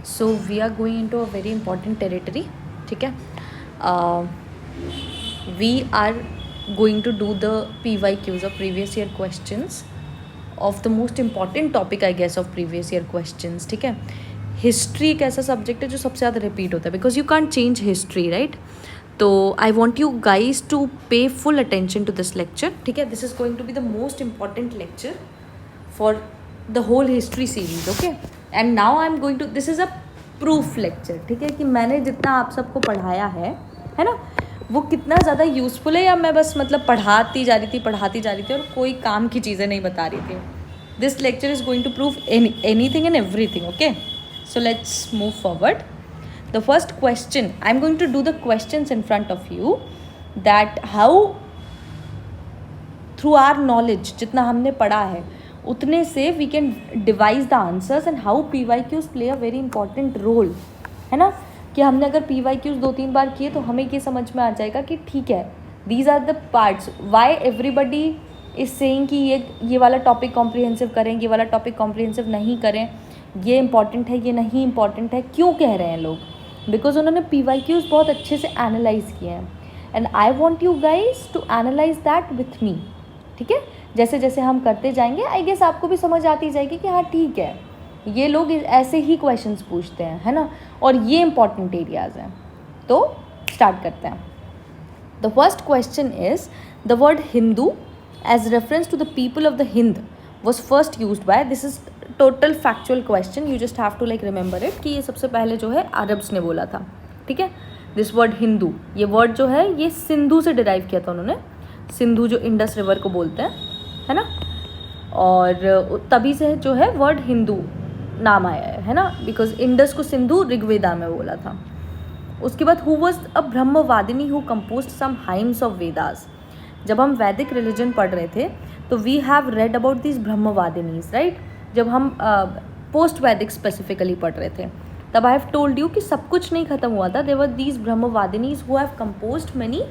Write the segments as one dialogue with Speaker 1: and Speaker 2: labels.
Speaker 1: So we are going into a very important territory. ठीक है, we are going to do the PYQs or previous year questions of the most important topic I guess of previous year questions. ठीक है, history एक ऐसा subject है जो सबसे ज़्यादा रिपीट होता है because you can't change history, right? तो I want you guys to pay full attention to this lecture. ठीक है, this is going to be the most important lecture for the whole history series. Okay, and now I am going to, this is a proof lecture. ठीक है, कि मैंने जितना आप सबको पढ़ाया है ना, वो कितना ज़्यादा यूज़फुल है, या मैं बस मतलब पढ़ाती जा रही थी और कोई काम की चीज़ें नहीं बता रही थी. This lecture is going to prove anything and everything. Okay, so let's move forward. The first question, I'm going to do the questions in front of you, that how through our knowledge जितना हमने पढ़ा है उतने से we can devise the answers and how PYQs play a very important role. है ना, कि हमने अगर PYQs 2-3 बार किए तो हमें ये समझ में आ जाएगा कि ठीक है, these are the parts why everybody is saying कि ये वाला टॉपिक कॉम्प्रिहेंसिव करें, ये वाला टॉपिक कॉम्प्रिहेंसिव नहीं करें, ये इंपॉर्टेंट है, ये नहीं इंपॉर्टेंट है, क्यों कह रहे हैं लोग? बिकॉज उन्होंने PYQs बहुत अच्छे से एनालाइज किए हैं and I want you guys to analyse that with me. ठीक है, जैसे जैसे हम करते जाएंगे आई गेस आपको भी समझ आती जाएगी कि हाँ ठीक है, ये लोग ऐसे ही क्वेश्चंस पूछते हैं, है ना, और ये इंपॉर्टेंट एरियाज हैं. तो स्टार्ट करते हैं. The first question is the word Hindu as reference to the people of the Hind was first use by, this is total factual question, you just have to like remember it, कि ये सबसे पहले जो है अरब्स ने बोला था. ठीक है, दिस वर्ड हिंदू, ये वर्ड जो है ये सिंधु से डिराइव किया था उन्होंने. सिंधु जो इंडस रिवर को बोलते हैं, है ना, और तभी से जो है वर्ड हिंदू नाम आया है ना, बिकॉज इंडस को सिंधु ऋग्वेदा में बोला था. उसके बाद who was a brahmavadini who composed some hymns of Vedas. जब हम वैदिक रिलीजन पढ़ रहे थे तो we have read about this brahmavadinis, right? जब हम पोस्ट वैदिक स्पेसिफिकली पढ़ रहे थे तब आई हैव टोल्ड यू कि सब कुछ नहीं खत्म हुआ था. There were these brahmavadinis who have composed many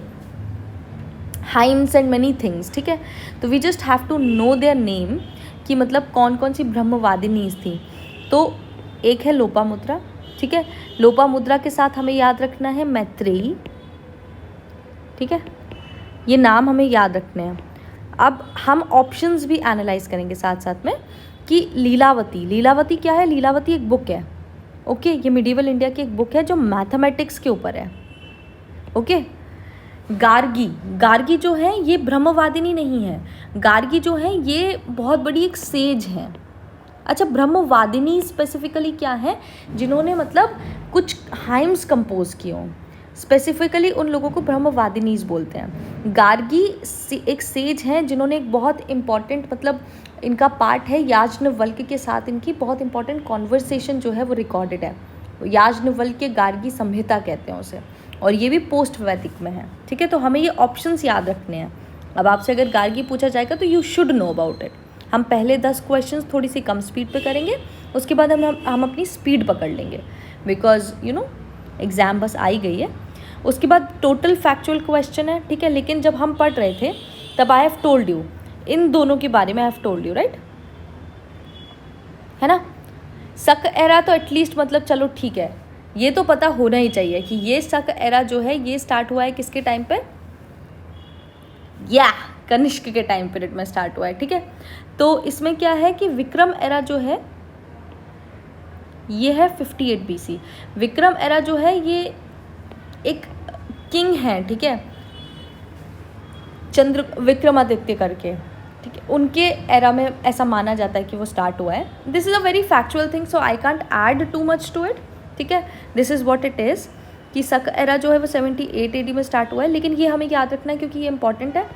Speaker 1: hymns and many things. ठीक है, तो we just have to know their name, कि मतलब कौन कौन सी ब्रह्मवादिनीज थी. तो एक है लोपामुद्रा. ठीक है, लोपामुद्रा के साथ हमें याद रखना है मैत्रेयी. ठीक है, ये नाम हमें याद रखने हैं. अब हम ऑप्शंस भी एनालाइज करेंगे साथ साथ में, कि लीलावती. लीलावती क्या है? लीलावती एक बुक है. ओके, ये मिडिवल इंडिया की एक बुक है जो मैथमेटिक्स के ऊपर है. ओके, गार्गी. गार्गी जो है ये ब्रह्मवादिनी नहीं है. गार्गी जो है ये बहुत बड़ी एक सेज है. अच्छा, ब्रह्मवादिनी स्पेसिफिकली क्या है? जिन्होंने मतलब कुछ हाइम्स कंपोज किए हों, स्पेसिफिकली उन लोगों को ब्रह्मवादिनीज बोलते हैं. गार्गी एक सेज हैं जिन्होंने एक बहुत इम्पॉर्टेंट, मतलब इनका पार्ट है याज्ञवल्क्य के साथ इनकी बहुत इंपॉर्टेंट कॉन्वर्सेशन जो है वो रिकॉर्डेड है. याज्ञवल्क्य गार्गी संहिता कहते हैं उसे, और ये भी पोस्ट वैदिक में है. ठीक है, तो हमें ये ऑप्शंस याद रखने हैं. अब आपसे अगर गार्गी पूछा जाएगा तो you should know about it. हम पहले 10 क्वेश्चंस थोड़ी सी कम स्पीड पे करेंगे, उसके बाद हम अपनी स्पीड पकड़ लेंगे, बिकॉज यू नो एग्ज़ाम बस आई गई है. उसके बाद टोटल फैक्चुअल क्वेश्चन है. ठीक है, लेकिन जब हम पढ़ रहे थे तब I have told you in दोनों के बारे में, I have told you, right? है ना, शक एरा तो एटलीस्ट मतलब चलो ठीक है, ये तो पता होना ही चाहिए कि ये शक एरा जो है ये स्टार्ट हुआ है किसके टाइम पे? या कनिष्क के टाइम पीरियड में स्टार्ट हुआ है. ठीक है, तो इसमें क्या है कि विक्रम एरा जो है ये है 58 BC. विक्रम एरा जो है ये एक किंग है. ठीक है, चंद्र विक्रमादित्य करके. ठीक है, उनके एरा में ऐसा माना जाता है कि वो स्टार्ट हुआ है. This is a very factual thing, so I can't add too much to it. ठीक है, this is what it is, कि शक एरा जो है वो 78 AD में स्टार्ट हुआ है. लेकिन ये हमें याद रखना है क्योंकि ये इंपॉर्टेंट है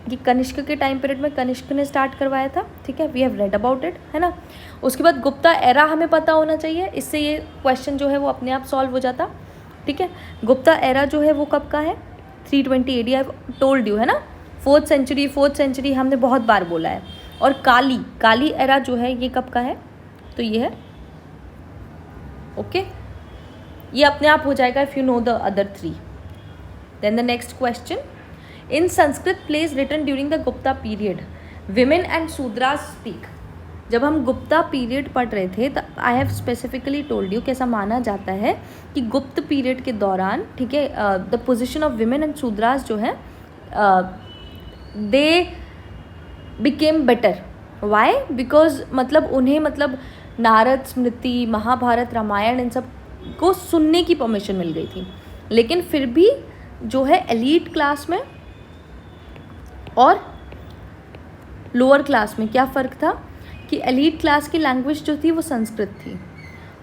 Speaker 1: कि कनिष्क के टाइम पीरियड में कनिष्क ने स्टार्ट करवाया था. ठीक है, we have read about it, है ना. उसके बाद गुप्ता एरा हमें पता होना चाहिए, इससे ये क्वेश्चन जो है वो अपने आप सॉल्व हो जाता. ठीक है, गुप्ता एरा जो है वो कब का है? 320 AD, आई टोल्ड यू, है ना. 4th सेंचुरी हमने बहुत बार बोला है. और काली एरा जो है ये कब का है? तो ये है. ओके, ये अपने आप हो जाएगा if you know the other 3. Then the next question, in Sanskrit plays written during the Gupta period women and Shudras speak. जब हम गुप्ता पीरियड पढ़ रहे थे तो I have specifically told you कि ऐसा माना जाता है कि गुप्त पीरियड के दौरान, ठीक है, the position of women and Shudras जो है they became better. Why? Because मतलब उन्हें मतलब नारद स्मृति, महाभारत, रामायण, इन सब को सुनने की परमिशन मिल गई थी. लेकिन फिर भी जो है एलीट क्लास में और लोअर क्लास में क्या फ़र्क था कि एलीट क्लास की लैंग्वेज जो थी वो संस्कृत थी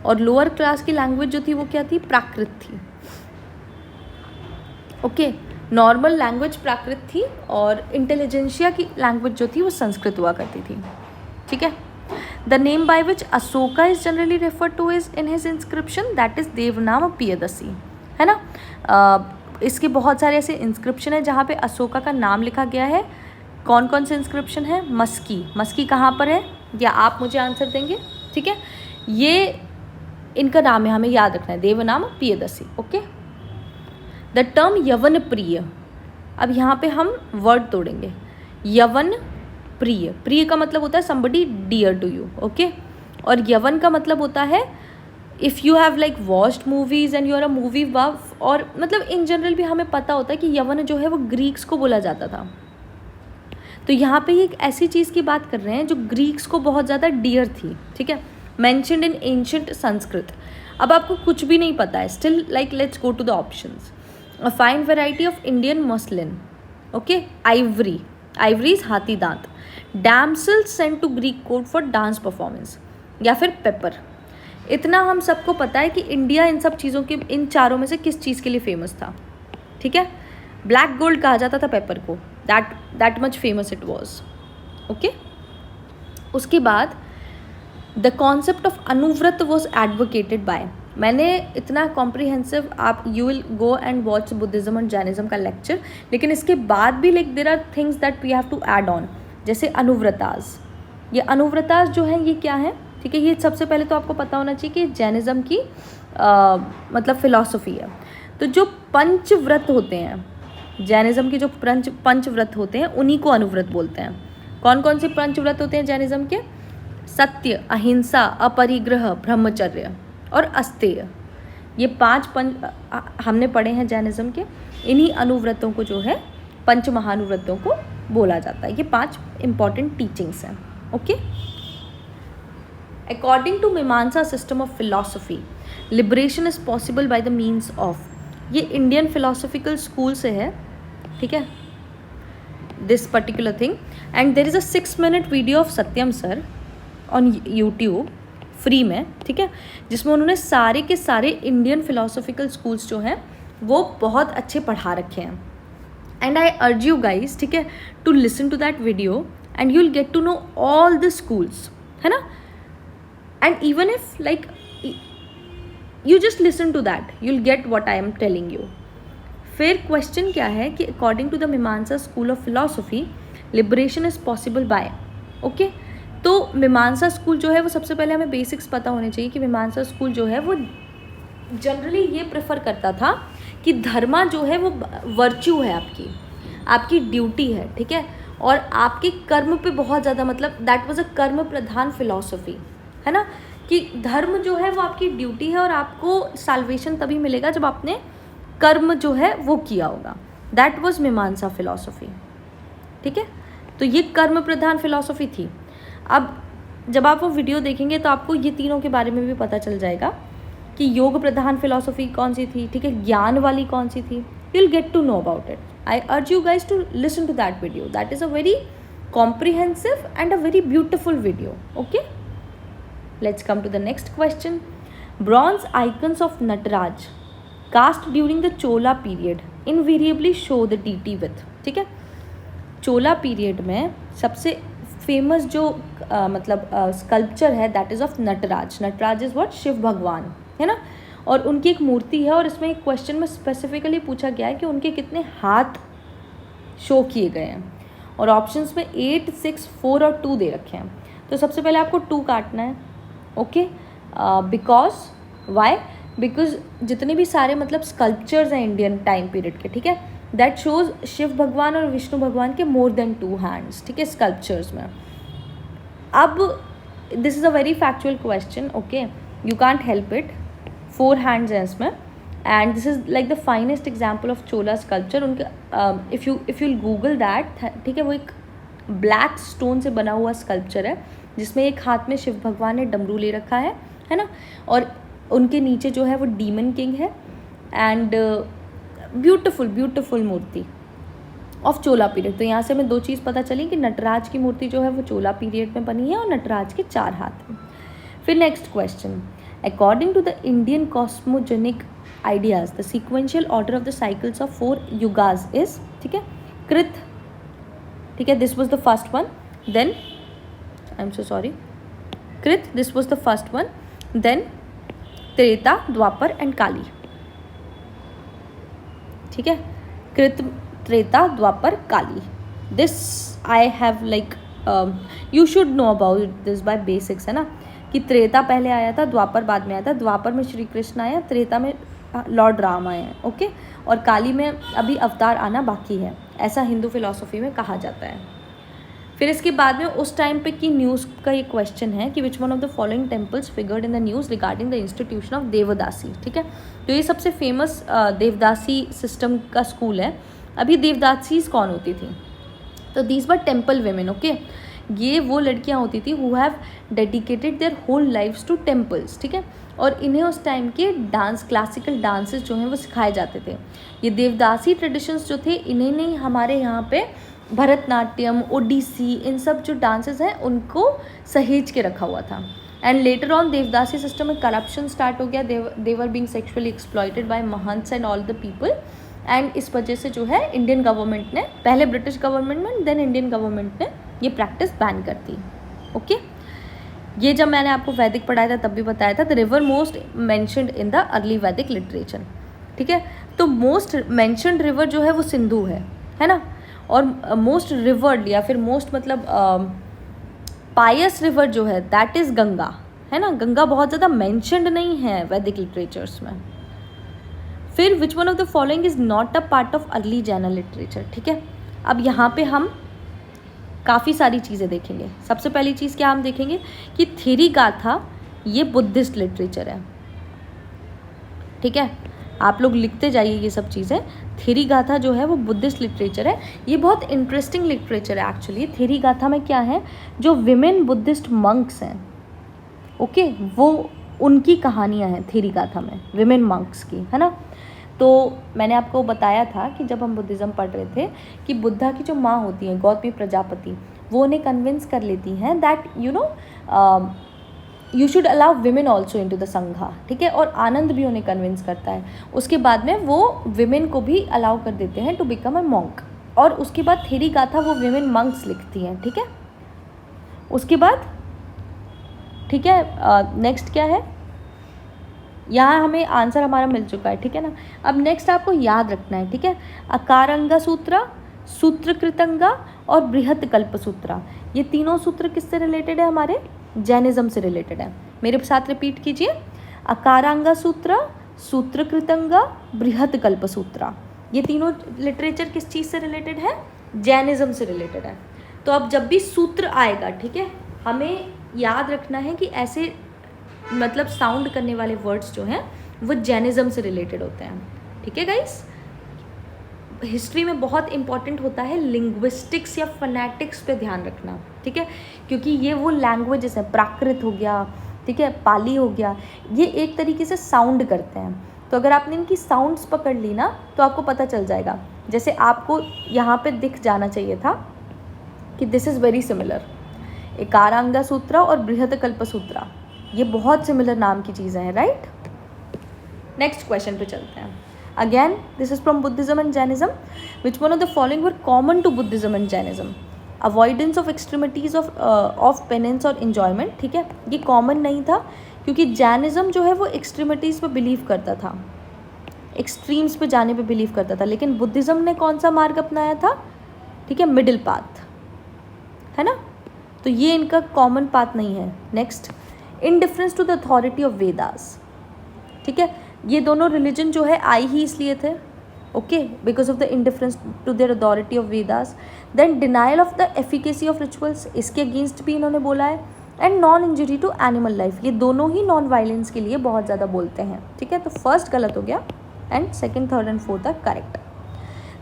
Speaker 1: और लोअर क्लास की लैंग्वेज जो थी वो क्या थी? प्राकृत थी. ओके, नॉर्मल लैंग्वेज प्राकृत थी और इंटेलिजेंशिया की लैंग्वेज जो थी वो संस्कृत हुआ करती थी. ठीक है. The name by which Ashoka is generally refer to is in his inscription that is Devanam Piyadasi, है ना. इसके बहुत सारे ऐसे इंस्क्रिप्शन है जहाँ पे अशोका का नाम लिखा गया है. कौन कौन से इंस्क्रिप्शन है? मस्की. मस्की कहाँ पर है? या आप मुझे आंसर देंगे. ठीक है, ये इनका नाम है, हमें याद रखना है, देवनाम पियदसी. ओके. द टर्म यवन प्रिय, अब यहाँ पे हम वर्ड तोड़ेंगे. यवन प्रिय, प्रिय का मतलब होता है somebody dear to you. Okay. और यवन का मतलब होता है if you have like watched movies and you are a movie buff, और मतलब इन जनरल भी हमें पता होता है कि यवन जो है वो ग्रीक्स को बोला जाता था. तो यहाँ पे एक ऐसी चीज़ की बात कर रहे हैं जो ग्रीक्स को बहुत ज़्यादा डियर थी. ठीक है. Mentioned in ancient Sanskrit. अब आपको कुछ भी नहीं पता है, still like let's go to the options. A fine variety of Indian muslin. Okay. Ivory, ivory is हाथी दांत. Damsels sent to Greek court for dance performance. या फिर पेपर. इतना हम सबको पता है कि इंडिया इन सब चीज़ों के, इन चारों में से किस चीज़ के लिए फेमस था. ठीक है. ब्लैक गोल्ड कहा जाता था पेपर को. That much famous it was. Okay. उसके बाद the concept of Anuvrata was advocated by, मैंने इतना कॉम्प्रिहेंसिव, आप you will go and watch Buddhism and Jainism का लेक्चर, लेकिन इसके बाद भी like there are things that we have to add on. जैसे अनुव्रतास. ये अनुव्रतास जो है ये क्या है? ठीक है, ये सबसे पहले तो आपको पता होना चाहिए कि जैनिज़्म की मतलब फिलॉसफी है. तो जो पंचव्रत होते हैं, जैनिज़्म के जो पंचव्रत होते हैं उन्हीं को अनुव्रत बोलते हैं. कौन कौन से पंचव्रत होते हैं जैनिज़्म के? सत्य, अहिंसा, अपरिग्रह, ब्रह्मचर्य और अस्तेय. ये 5 हमने पढ़े हैं जैनिज़्म के. इन्हीं अनुव्रतों को जो है पंच महानुव्रतों को बोला जाता है. ये 5 इंपॉर्टेंट टीचिंग्स हैं. ओके. अकॉर्डिंग टू मीमांसा system of philosophy, liberation is possible by the means of, ये इंडियन फिलोसफिकल स्कूल से है. ठीक है, this particular thing. And there is a 6 minute video of Satyam sir on YouTube free में. ठीक है, जिसमें उन्होंने सारे के सारे इंडियन फिलोसफिकल स्कूल्स जो हैं वो बहुत अच्छे पढ़ा रखे हैं. And I urge you guys, ठीक है, to listen to that video and you will get to know all the schools, है ना. And even if like you just listen to that, you will get what I am telling you. फिर question क्या है कि according to the Mimamsa school of philosophy, liberation is possible by. Okay. तो Mimamsa school जो है वो सबसे पहले हमें बेसिक्स पता होने चाहिए कि मीमांसा स्कूल जो है वो जनरली ये प्रेफर करता था कि धर्मा जो है वो वर्च्यू है, आपकी ड्यूटी है. ठीक है. और आपके कर्म पे बहुत ज़्यादा, मतलब दैट वाज अ कर्म प्रधान फिलॉसफी, है ना, कि धर्म जो है वो आपकी ड्यूटी है और आपको साल्वेशन तभी मिलेगा जब आपने कर्म जो है वो किया होगा. दैट वाज मीमांसा फिलॉसफी. ठीक है. तो ये कर्म प्रधान फिलॉसफी थी. अब जब आप वो वीडियो देखेंगे तो आपको ये तीनों के बारे में भी पता चल जाएगा कि योग प्रधान फिलॉसफी कौन सी थी, ठीक है, ज्ञान वाली कौन सी थी. You will get to know about it. I urge you guys to listen to that video. That is a very comprehensive and a very beautiful video. Okay. Let's come to the next question. Bronze icons of Nataraja cast during the Chola period invariably show the deity with. ठीक है, चोला period में सबसे famous जो मतलब sculpture है that is of Nataraja. Nataraja is what? Shiva भगवान, है ना. और उनकी एक मूर्ति है और इसमें एक क्वेश्चन में स्पेसिफिकली पूछा गया है कि उनके कितने हाथ शो किए गए हैं. और ऑप्शंस में 8, 6, 4 और 2 दे रखे हैं. तो सबसे पहले आपको 2 काटना है. ओके. Because why? बिकॉज जितने भी सारे मतलब स्कल्पचर्स हैं इंडियन टाइम पीरियड के, ठीक है, दैट शोज शिव भगवान और विष्णु भगवान के मोर देन 2 हैंड्स. ठीक है, स्कल्पचर्स में. अब this is a very factual question, okay, you can't help it, 4 hands हैं इसमें, and this is like the finest example of Chola sculpture. उनके इफ़ यू गूगल दैट, ठीक है, वो एक ब्लैक स्टोन से बना हुआ स्कल्पचर है जिसमें एक हाथ में शिव भगवान ने डमरू ले रखा है ना, और उनके नीचे जो है वो डीमन किंग है, and beautiful beautiful murti of Chola period. तो यहाँ से हमें 2 चीज़ पता चली कि नटराज की मूर्ति जो है वो चोला पीरियड में बनी है और नटराज के 4 हाथ हैं. फिर next question, according to the Indian cosmogenic ideas the sequential order of the cycles of 4 yugas is, ठीक है, कृत, ठीक है, this was the first one, then I am so sorry, Krita, this was the first one, then Treta, Dwapara and Kali, ठीक है, Krita, Treta, Dwapara, Kali. This I have like, you should know about this by basics, है ना, कि त्रेता पहले आया था, द्वापर बाद में आया था, द्वापर में श्री कृष्ण आया, त्रेता में लॉर्ड राम आए हैं, ओके, और काली में अभी अवतार आना बाकी है, ऐसा हिंदू फिलॉसफी में कहा जाता है. फिर इसके बाद में उस टाइम पे की न्यूज़ का ये क्वेश्चन है कि which one of the following temples figured in the news regarding the institution of devadasi, ठीक है. तो ये सबसे फेमस देवदासी सिस्टम का स्कूल है. अभी देवदासीज कौन होती थी, तो these were temple women, okay, ये वो लड़कियां होती थी who have dedicated their whole lives to temples, ठीक है, और इन्हें उस टाइम के डांस, क्लासिकल डांसेस जो हैं वो सिखाए जाते थे. ये देवदासी ट्रेडिशंस जो थे इन्हें नहीं, हमारे यहाँ पे भरतनाट्यम, ओडिसी, इन सब जो डांसेस हैं उनको सहेज के रखा हुआ था. And later on devadasi system में करप्शन स्टार्ट हो गया, they were being sexually exploited by mahants and all the people, and इस वजह से जो है इंडियन गवर्नमेंट ने, पहले ब्रिटिश गवर्नमेंट में, देन इंडियन गवर्नमेंट ने ये प्रैक्टिस बैन कर दी, ओके. ये जब मैंने आपको वैदिक पढ़ाया था तब भी बताया था, the river most mentioned in the early वैदिक लिटरेचर, ठीक है. तो मोस्ट मैंशनड रिवर जो है वो सिंधु है ना, और मोस्ट रिवर्ड या फिर मोस्ट मतलब पायस रिवर जो है दैट इज़ गंगा, है ना. गंगा बहुत ज़्यादा मैंशनड नहीं है वैदिक लिटरेचर्स में. फिर which one of the following is not a part of early Jain literature, ठीक है. अब यहाँ पे हम काफ़ी सारी चीज़ें देखेंगे. सबसे पहली चीज़ क्या हम देखेंगे कि थेरी गाथा ये बुद्धिस्ट लिटरेचर है, ठीक है. आप लोग लिखते जाइए ये सब चीज़ें. थेरी गाथा जो है वो बुद्धिस्ट लिटरेचर है. ये बहुत इंटरेस्टिंग लिटरेचर है एक्चुअली. थेरी गाथा में क्या है, जो विमेन बुद्धिस्ट मंक्स हैं, ओके, वो उनकी कहानियाँ हैं थेरी गाथा में, विमेन मंक्स की, है ना. तो मैंने आपको बताया था कि जब हम बुद्धिज़्म पढ़ रहे थे कि बुद्धा की जो माँ होती हैं गौतमी प्रजापति, वो उन्हें कन्विंस कर लेती हैं that you know you should allow women also into the संघा, ठीक है. और आनंद भी उन्हें कन्विंस करता है. उसके बाद में वो विमेन को भी अलाउ कर देते हैं टू बिकम अ मॉन्क, और उसके बाद थेरी गाथा वो विमेन मंक्स लिखती हैं, ठीक है. उसके बाद, ठीक है, नेक्स्ट क्या है, यहाँ हमें आंसर हमारा मिल चुका है, ठीक है ना. अब नेक्स्ट आपको याद रखना है, ठीक है, अकारंगा सूत्रा, सूत्रकृतंगा और बृहत कल्प सूत्रा, ये तीनों सूत्र किससे रिलेटेड है, हमारे जैनिज्म से रिलेटेड है. मेरे साथ रिपीट कीजिए, अकारांगा सूत्रा, सूत्रकृतंगा, बृहत कल्प सूत्रा, ये तीनों लिटरेचर किस चीज़ से रिलेटेड है, जैनिज्म से रिलेटेड है. तो अब जब भी सूत्र आएगा, ठीक है, हमें याद रखना है कि ऐसे मतलब साउंड करने वाले वर्ड्स जो हैं वो जैनिज्म से रिलेटेड होते हैं, ठीक है गाइस. हिस्ट्री में बहुत इंपॉर्टेंट होता है लिंग्विस्टिक्स या फनेटिक्स पे ध्यान रखना, ठीक है, क्योंकि ये वो लैंग्वेजेस हैं, प्राकृत हो गया, ठीक है, पाली हो गया, ये एक तरीके से साउंड करते हैं. तो अगर आपने इनकी साउंड्स पकड़ ली ना तो आपको पता चल जाएगा. जैसे आपको यहाँ पे दिख जाना चाहिए था कि दिस इज़ वेरी सिमिलर, एकारांगा सूत्रा और बृहत कल्प सूत्रा, ये बहुत सिमिलर नाम की चीज़ें हैं, राइट. नेक्स्ट क्वेश्चन पे चलते हैं. Again this is from Buddhism and Jainism. Which one of the following were common to Buddhism and Jainism, avoidance of extremities of penance और इन्जॉयमेंट, ठीक है. ये कॉमन नहीं था क्योंकि जैनिज्म जो है वो एक्सट्रीमिटीज़ पे बिलीव करता था, एक्सट्रीम्स पे जाने पे बिलीव करता था, लेकिन बुद्धिज्म ने कौन सा मार्ग अपनाया था, ठीक है, मिडिल पाथ, है ना. तो ये इनका कॉमन पाथ नहीं है. Next, indifference to the authority of Vedas, ठीक है. ये दोनों रिलीजन जो है आई ही इसलिए थे, okay, because of the indifference to their authority of Vedas. Then denial of the efficacy of rituals, इसके अगेंस्ट भी इन्होंने बोला है. And non injury to animal life, ये दोनों ही नॉन वायलेंस के लिए बहुत ज़्यादा बोलते हैं, ठीक है। तो फर्स्ट गलत हो गया and second, third and fourth are correct.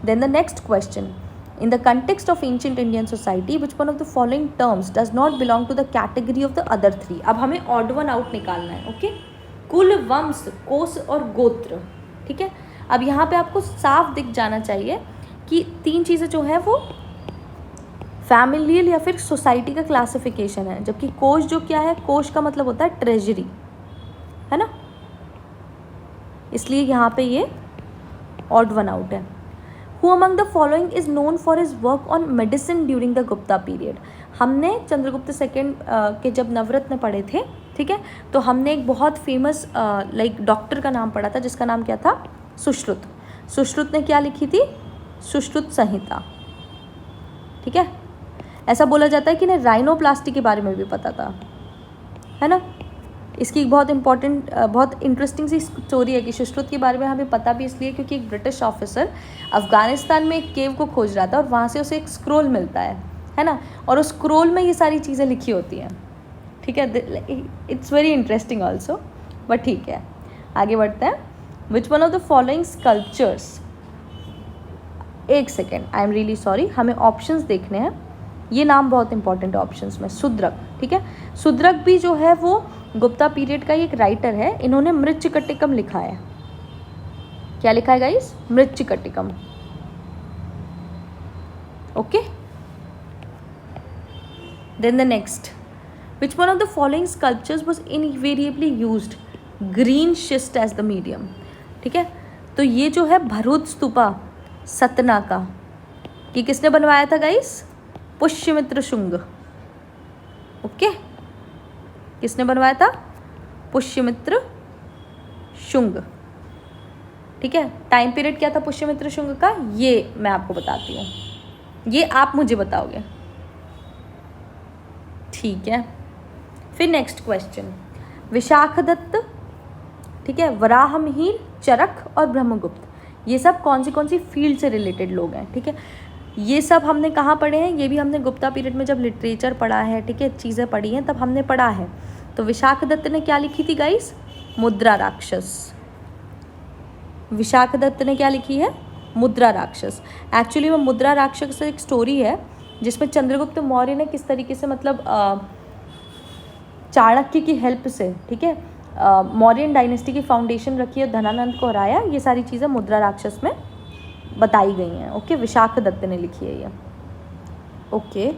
Speaker 1: Then the next question, in the context of ancient Indian society which one of the following terms does not belong to the category of the other three। अब हमें odd one out निकालना है, okay. कुल, वंश, कोश और गोत्र, ठीक है। अब यहाँ पे आपको साफ दिख जाना चाहिए कि तीन चीज़ें जो है वो फैमिलियल या फिर सोसाइटी का क्लासिफिकेशन है, जबकि कोश जो क्या है, कोश का मतलब होता है ट्रेजरी, है ना, इसलिए यहाँ पे ये ऑड वन आउट है। Who among the following is known for his work on medicine during the Gupta period। हमने चंद्रगुप्त सेकेंड के जब नवरत्न पढ़े थे, ठीक है, तो हमने एक बहुत फेमस डॉक्टर का नाम पढ़ा था जिसका नाम क्या था, सुश्रुत। सुश्रुत ने क्या लिखी थी, सुश्रुत संहिता, ठीक है। ऐसा बोला जाता है कि इन्हें राइनोप्लास्टी के बारे में भी पता था, है ना। इसकी बहुत इंपॉर्टेंट, बहुत इंटरेस्टिंग सी स्टोरी है कि सुश्रुत के बारे में हमें पता भी इसलिए क्योंकि एक ब्रिटिश ऑफिसर अफ़गानिस्तान में एक केव को खोज रहा था और वहाँ से उसे एक स्क्रोल मिलता है ना, और उस स्क्रोल में ये सारी चीज़ें लिखी होती हैं, ठीक है। It's very interesting also, but ठीक है, आगे बढ़ते हैं। Which one of the following sculptures, एक second, I am really sorry, हमें ऑप्शंस देखने हैं, ये नाम बहुत इंपॉर्टेंट है ऑप्शंस में। सुद्रक, ठीक है, सुद्रक भी जो है वो गुप्ता पीरियड का ही एक राइटर है, इन्होंने मृच्छकटिकम लिखा है। क्या लिखा है guys, Mrichchhakatikam, okay. Then the next, which one of the following sculptures was invariably used green schist as the medium, ठीक है। तो ये जो है भरूच स्तूपा सतना का, ये किसने बनवाया था गाइस, पुष्यमित्र शुंग, ओके। किसने बनवाया था, पुष्यमित्र शुंग, ठीक है। टाइम पीरियड क्या था पुष्यमित्र शुंग का, ये मैं आपको बताती हूँ, ये आप मुझे बताओगे, ठीक है। फिर नेक्स्ट क्वेश्चन, विशाखदत्त, ठीक है, वराहमिहिर, चरक और ब्रह्मगुप्त, ये सब कौन सी फील्ड से रिलेटेड लोग हैं, ठीक है। ये सब हमने कहाँ पढ़े हैं, ये भी हमने गुप्ता पीरियड में जब लिटरेचर पढ़ा है, ठीक है, चीज़ें पढ़ी हैं तब हमने पढ़ा है। तो विशाखदत्त ने क्या लिखी थी गाइस, मुद्रा राक्षस। विशाखदत्त ने क्या लिखी है, मुद्रा राक्षस। एक्चुअली में मुद्रा राक्षस एक स्टोरी है जिसमें चंद्रगुप्त मौर्य ने किस तरीके से मतलब चाणक्य की हेल्प से, ठीक है, मौर्यन डायनेस्टी की फाउंडेशन रखी और धनानंद को हराया, ये सारी चीज़ें मुद्रा राक्षस में बताई गई हैं, ओके। विशाखदत्त ने लिखी है ये, ओके।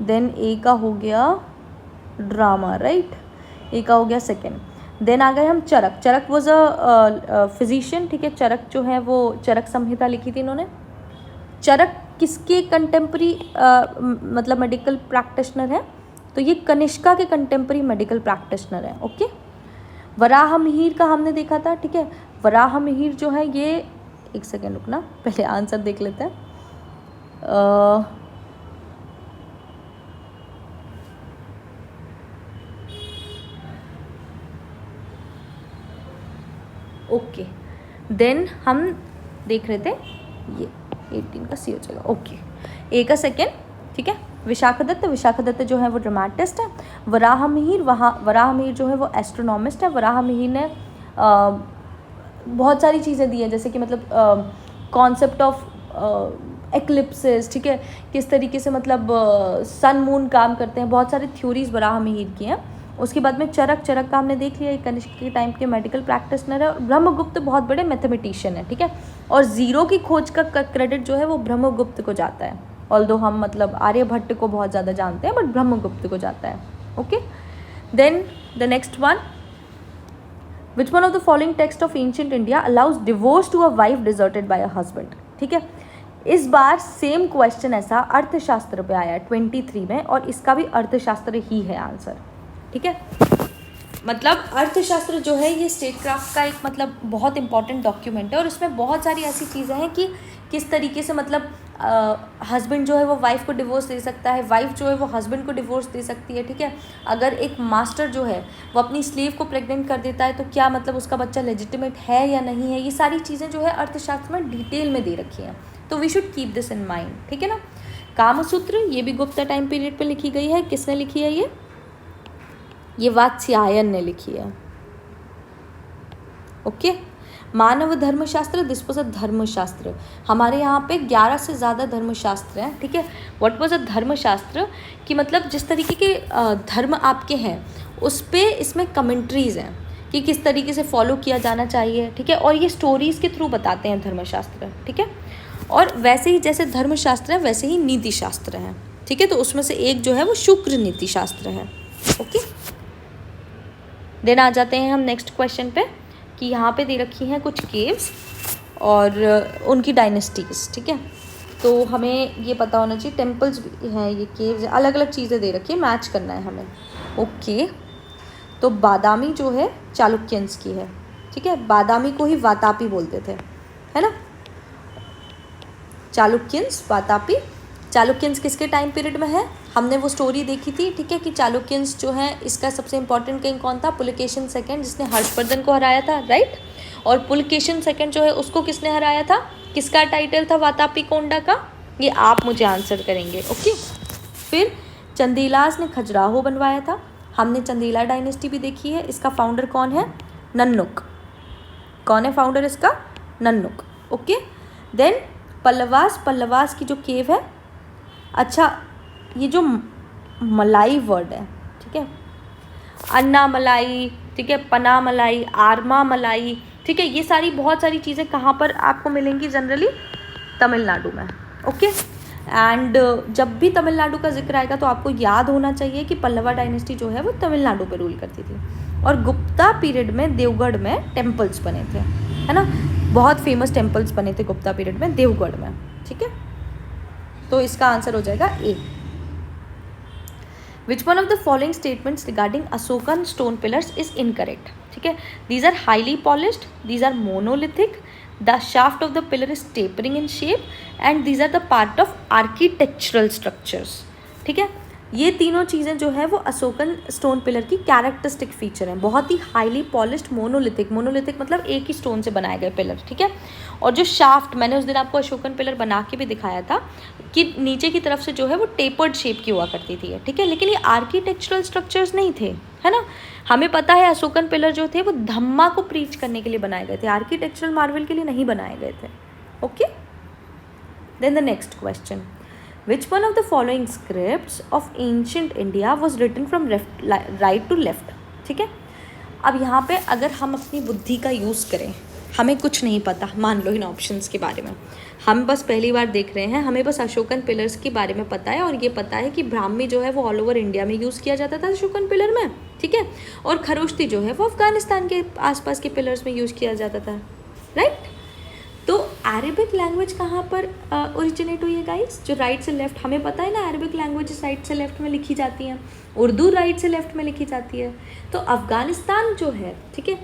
Speaker 1: देन ए का हो गया ड्रामा, राइट, ए का हो गया सेकेंड। देन आ गए हम चरक। चरक वॉज अ फिजिशियन, ठीक है। चरक जो है वो चरक संहिता लिखी थी इन्होंने। चरक किसके कंटेम्प्रेरी मतलब मेडिकल प्रैक्टिशनर है, तो ये कनिष्का के कंटेम्प्रेरी मेडिकल प्रैक्टिशनर है, ओके। वराहमिहिर का हमने देखा था, ठीक है। वराहमिहिर जो है ये, एक सेकेंड रुकना, पहले आंसर देख लेते हैं। ओके, देन हम देख रहे थे ये 18 का सी हो जाएगा, ओके। ए का सेकेंड, ठीक है। विशाखदत्त, विशाखदत्त जो है वो ड्रामेटिस्ट है। वराहमिहिर जो है वो एस्ट्रोनॉमिस्ट है। वराहमिहिर ने बहुत सारी चीज़ें दी हैं, जैसे कि मतलब कॉन्सेप्ट ऑफ एक्लिप्सेस, ठीक है, किस तरीके से मतलब सन मून काम करते हैं, बहुत सारी थ्योरीज वराहमिहिर की हैं। उसके बाद में चरक का हमने देख लिया, कनिष्क के टाइम के मेडिकल प्रैक्टिशनर है। और ब्रह्मगुप्त बहुत बड़े मैथमेटिशियन है, ठीक है। और ज़ीरो की खोज का क्रेडिट जो है वो ब्रह्मगुप्त को जाता है, ऑल्दो हम मतलब आर्यभट्ट को बहुत ज़्यादा जानते हैं, बट ब्रह्मगुप्त को जाता है, okay. Then the next one, which one of the following text of ancient India allows divorce to a wife deserted by a husband, ठीक है। इस बार सेम क्वेश्चन ऐसा अर्थशास्त्र पे आया 23 में, और इसका भी अर्थशास्त्र ही है आंसर, ठीक है। मतलब अर्थशास्त्र जो है ये स्टेटक्राफ्ट का एक मतलब बहुत इंपॉर्टेंट डॉक्यूमेंट है, और इसमें बहुत सारी ऐसी चीज़ें हैं कि किस तरीके से मतलब हस्बैंड जो है वो वाइफ को डिवोर्स दे सकता है, वाइफ जो है वो हस्बैंड को डिवोर्स दे सकती है, ठीक है। अगर एक मास्टर जो है वो अपनी स्लेव को प्रेग्नेंट कर देता है तो क्या मतलब उसका बच्चा लेजिटिमेट है या नहीं है, ये सारी चीज़ें जो है अर्थशास्त्र में डिटेल में दे रखी हैं, तो we should keep this in mind, ठीक है ना। कामसूत्र, ये भी गुप्ता टाइम पीरियड पर लिखी गई है। किसने लिखी है ये, ये वात्स्यायन ने लिखी है। ओके, मानव धर्मशास्त्र, दिस वाज अ धर्मशास्त्र। हमारे यहाँ पे 11 से ज़्यादा धर्मशास्त्र हैं, ठीक है। व्हाट वाज अ धर्मशास्त्र कि मतलब जिस तरीके के धर्म आपके हैं उस पे इसमें कमेंट्रीज़ हैं कि किस तरीके से फॉलो किया जाना चाहिए, ठीक है। और ये स्टोरीज़ के थ्रू बताते हैं धर्मशास्त्र, ठीक है। और वैसे ही जैसे धर्मशास्त्र है वैसे ही नीति शास्त्र है, ठीक है। तो उसमें से एक जो है वो शुक्र नीति शास्त्र है। ओके, देन आ जाते हैं हम नेक्स्ट क्वेश्चन पे कि यहाँ पे दे रखी हैं कुछ केव्स और उनकी डायनेस्टीज़, ठीक है। तो हमें ये पता होना चाहिए, टेम्पल्स भी हैं, ये केव्स, अलग अलग चीज़ें दे रखी है, मैच करना है हमें। ओके, तो बादामी जो है चालुक्यंस की है, ठीक है। बादामी को ही वातापी बोलते थे, है ना। चालुक्यंस, वातापी। चालुक्यंस किसके टाइम पीरियड में है? हमने वो स्टोरी देखी थी, ठीक है, कि चालुक्यंस जो है इसका सबसे इंपॉर्टेंट किंग कौन था? पुलकेशिन सेकंड, जिसने हर्षवर्धन को हराया था, राइट। और पुलकेशिन सेकंड जो है उसको किसने हराया था? किसका टाइटल था वातापी कोंडा का? ये आप मुझे आंसर करेंगे। ओके, फिर चंदीलास ने खजुराहो बनवाया था। हमने चंदेला डायनेस्टी भी देखी है। इसका फाउंडर कौन है? नन्नुक। कौन है फाउंडर इसका? नन्नुक। ओके, देन पल्लवास की जो केव है, अच्छा ये जो मलाई वर्ड है, ठीक है, अन्ना मलाई, ठीक है, पना मलाई, आरमा मलाई, ठीक है, ये सारी बहुत सारी चीज़ें कहाँ पर आपको मिलेंगी? जनरली तमिलनाडु में। ओके, एंड जब भी तमिलनाडु का जिक्र आएगा तो आपको याद होना चाहिए कि पल्लवा डायनेस्टी जो है वो तमिलनाडु पे रूल करती थी। और गुप्ता पीरियड में देवगढ़ में टेम्पल्स बने थे, है ना, बहुत फेमस टेम्पल्स बने थे गुप्ता पीरियड में देवगढ़ में, ठीक है। तो इसका आंसर हो जाएगा A. Which one of the following statements regarding Ashokan stone pillars is incorrect? ठीक है, these are highly polished, these are monolithic, the shaft of the pillar is tapering in shape and these are the part of architectural structures। ठीक है, ये तीनों चीज़ें जो है वो अशोकन स्टोन पिलर की कैरेक्टरिस्टिक फीचर हैं। बहुत ही हाईली पॉलिश्ड, मोनोलिथिक, मोनोलिथिक मतलब एक ही स्टोन से बनाए गए पिलर, ठीक है। और जो शाफ्ट, मैंने उस दिन आपको अशोकन पिलर बना के भी दिखाया था कि नीचे की तरफ से जो है वो टेपर्ड शेप की हुआ करती थी, ठीक है। लेकिन ये आर्किटेक्चरल स्ट्रक्चर्स नहीं थे, है ना। हमें पता है अशोकन पिलर जो थे वो धम्मा को प्रीच करने के लिए बनाए गए थे, आर्किटेक्चरल मार्वल के लिए नहीं बनाए गए थे। Okay, then the next question, which one of the following scripts of ancient India was written from right to left? ठीक है, अब यहाँ पे अगर हम अपनी बुद्धि का यूज़ करें, हमें कुछ नहीं पता, मान लो इन ऑप्शंस के बारे में, हम बस पहली बार देख रहे हैं, हमें बस अशोकन पिलर्स के बारे में पता है और ये पता है कि ब्राह्मी जो है वो ऑल ओवर इंडिया में यूज़ किया जाता था अशोकन पिलर में, ठीक है, और खरोष्टी जो है वो अफगानिस्तान के आसपास के पिलर्स में यूज़ किया जाता था, राइट। तो अरेबिक लैंग्वेज कहाँ पर ओरिजिनेट हुई है गाइस? जो राइट से लेफ्ट, हमें पता है ना अरेबिक लैंग्वेज राइट से लेफ्ट में लिखी जाती हैं, उर्दू राइट से लेफ्ट में लिखी जाती है। तो अफगानिस्तान जो है, ठीक है,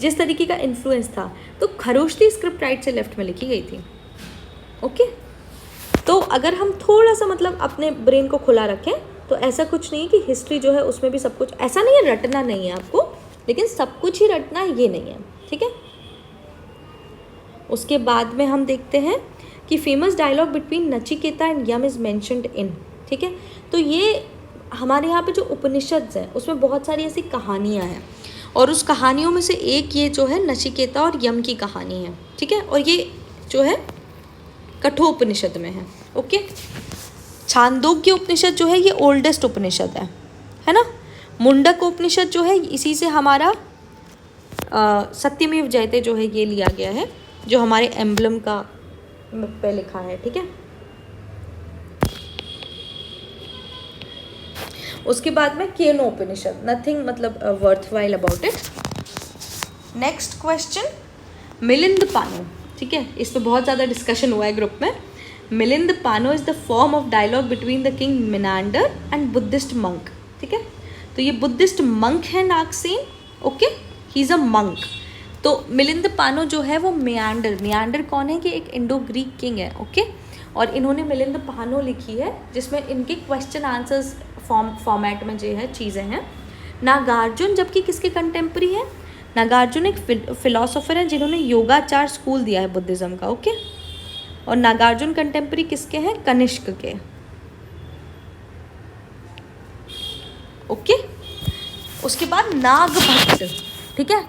Speaker 1: जिस तरीके का इन्फ्लुएंस था, तो खरोष्टी स्क्रिप्ट राइट से लेफ्ट में लिखी गई थी। ओके, तो अगर हम थोड़ा सा मतलब अपने ब्रेन को खुला रखें तो ऐसा कुछ नहीं है कि हिस्ट्री जो है उसमें भी सब कुछ, ऐसा नहीं है रटना नहीं है आपको, लेकिन सब कुछ ही रटना ये नहीं है, ठीक है। उसके बाद में हम देखते हैं कि famous dialogue between Nachiketa and Yama is mentioned in, ठीक है। तो ये हमारे यहाँ पे जो उपनिषद हैं उसमें बहुत सारी ऐसी कहानियाँ हैं और उस कहानियों में से एक ये जो है नचिकेता और यम की कहानी है, ठीक है। और ये जो है कठोपनिषद में है। ओके, छांदोग्य उपनिषद जो है ये ओल्डेस्ट उपनिषद है ना। मुंडक उपनिषद जो है इसी से हमारा सत्यमेव जयते जो है ये लिया गया है, जो हमारे एम्ब्लम का पे लिखा है, ठीक है। उसके बाद में केनोपनिषद, नथिंग मतलब worthwhile about it. Next question, Milinda Panho, ठीक है, इस पर बहुत ज़्यादा डिस्कशन हुआ है ग्रुप में। Milinda Panho is the form of dialogue between the king Menander and Buddhist monk, ठीक है। तो ये बुद्धिस्ट मंक है Nagasena, okay, he is a monk. तो मिलिंद पानो जो है वो मियांडर कौन है कि एक इंडो ग्रीक किंग है, ओके। और इन्होंने मिलिंद पानो लिखी है जिसमें इनके क्वेश्चन आंसर्स फॉर्मेट में जो है चीज़ें हैं। नागार्जुन जबकि किसके कंटेम्प्रेरी है? नागार्जुन एक फिलोसोफर हैं जिन्होंने योगाचार स्कूल दिया है बुद्धिज़्म का, ओके। और नागार्जुन कंटेम्प्रेरी किसके हैं? कनिष्क के, ओके। उसके बाद नागभट्ट, ठीक है।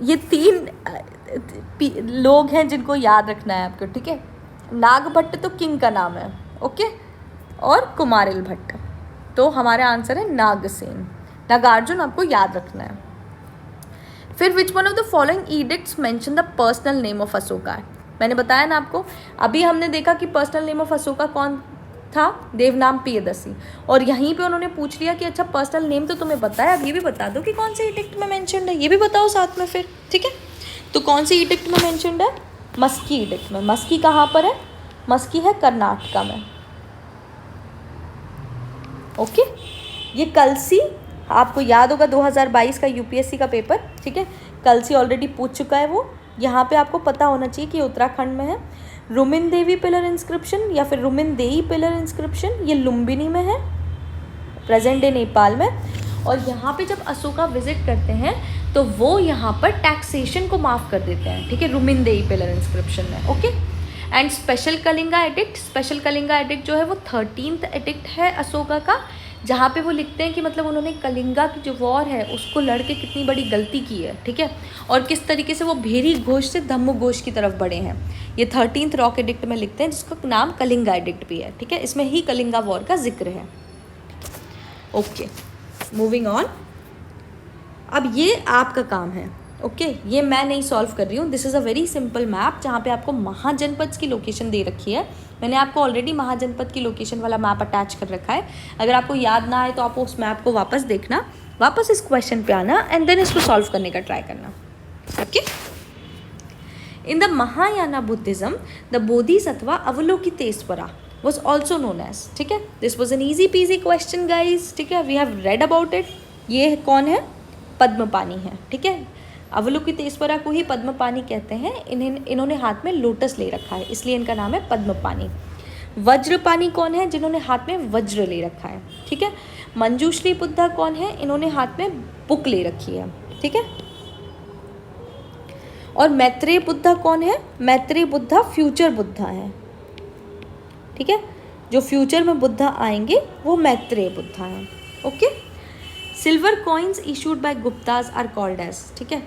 Speaker 1: ये 3 लोग हैं जिनको याद रखना है आपको, ठीक है। नागभट्ट तो किंग का नाम है, ओके, और कुमारिल भट्ट, तो हमारा आंसर है नागसेन। नागार्जुन आपको याद रखना है। फिर which one of the following edicts mention the personal name of Ashoka. मैंने बताया ना आपको, अभी हमने देखा कि पर्सनल नेम ऑफ अशोका कौन था, देवनाम प्रियदर्शी, और यहीं पे उन्होंने पूछ लिया कि अच्छा पर्सनल नेम तो तुम्हें पता है, अब ये भी बता दो कि कौन से ईडिक्ट में मेंशन्ड है, ये भी बताओ साथ में फिर, ठीक है। तो कौन सी ईडिक्ट में मेंशन्ड है, मस्की ईडिक्ट में। मस्की कहाँ पर है, मस्की है कर्नाटका में, ओके। ये कलसी आपको याद होगा 2022 का यूपीएससी का पेपर, ठीक है। कलसी ऑलरेडी पूछ चुका है वो, यहाँ पे आपको पता होना चाहिए कि उत्तराखंड में है। रुमिन देवी पिलर इंस्क्रिप्शन या फिर रुमिन देई पिलर इंस्क्रिप्शन, ये लुम्बिनी में है, प्रेजेंट डे नेपाल में। और यहाँ पे जब अशोका विजिट करते हैं तो वो यहाँ पर टैक्सेशन को माफ़ कर देते हैं, ठीक है, रुमिन देई पिलर इंस्क्रिप्शन में, okay. And special Kalinga addict, special Kalinga addict जो है वो 13th एडिक्ट है अशोका का, जहाँ पे वो लिखते हैं कि मतलब उन्होंने कलिंगा की जो वॉर है उसको लड़ के कितनी बड़ी गलती की है, ठीक है, और किस तरीके से वो भेरी घोष से धम्म घोष की तरफ बढ़े हैं। ये 13th रॉक एडिक्ट में लिखते हैं, जिसका नाम कलिंगा एडिक्ट भी है, ठीक है। इसमें ही कलिंगा वॉर का जिक्र है, ओके। मूविंग ऑन, अब ये आपका काम है, ओके। ये मैं नहीं सॉल्व कर रही हूँ, this is a very simple map जहाँ पे आपको महाजनपद की लोकेशन दे रखी है। मैंने आपको ऑलरेडी महाजनपद की लोकेशन वाला मैप अटैच कर रखा है, अगर आपको याद ना आए तो आप उस मैप को वापस देखना, वापस इस क्वेश्चन पे आना एंड देन इसको सॉल्व करने का ट्राई करना, okay. In the Mahayana Buddhism the Bodhisattva Avalokiteshvara was also known as, ठीक है। This was an easy peasy question guys, ठीक है, we have read about it. ये कौन है, पद्मपानी है, ठीक है। अवलोकितेश्वरा को ही पद्मपानी कहते हैं। इन्होंने हाथ में लोटस ले रखा है, इसलिए इनका नाम है पद्मपानी। वज्रपानी कौन है, जिन्होंने हाथ में वज्र ले रखा है, ठीक है। मंजूश्री बुद्धा कौन है, इन्होंने हाथ में बुक ले रखी है, ठीक है। और मैत्रेय बुद्धा कौन है, मैत्रेय बुद्धा फ्यूचर बुद्धा है, ठीक है। जो फ्यूचर में बुद्धा आएंगे वो मैत्रेय बुद्धा हैं, ओके। Silver coins issued by Guptas are called as, ठीक है।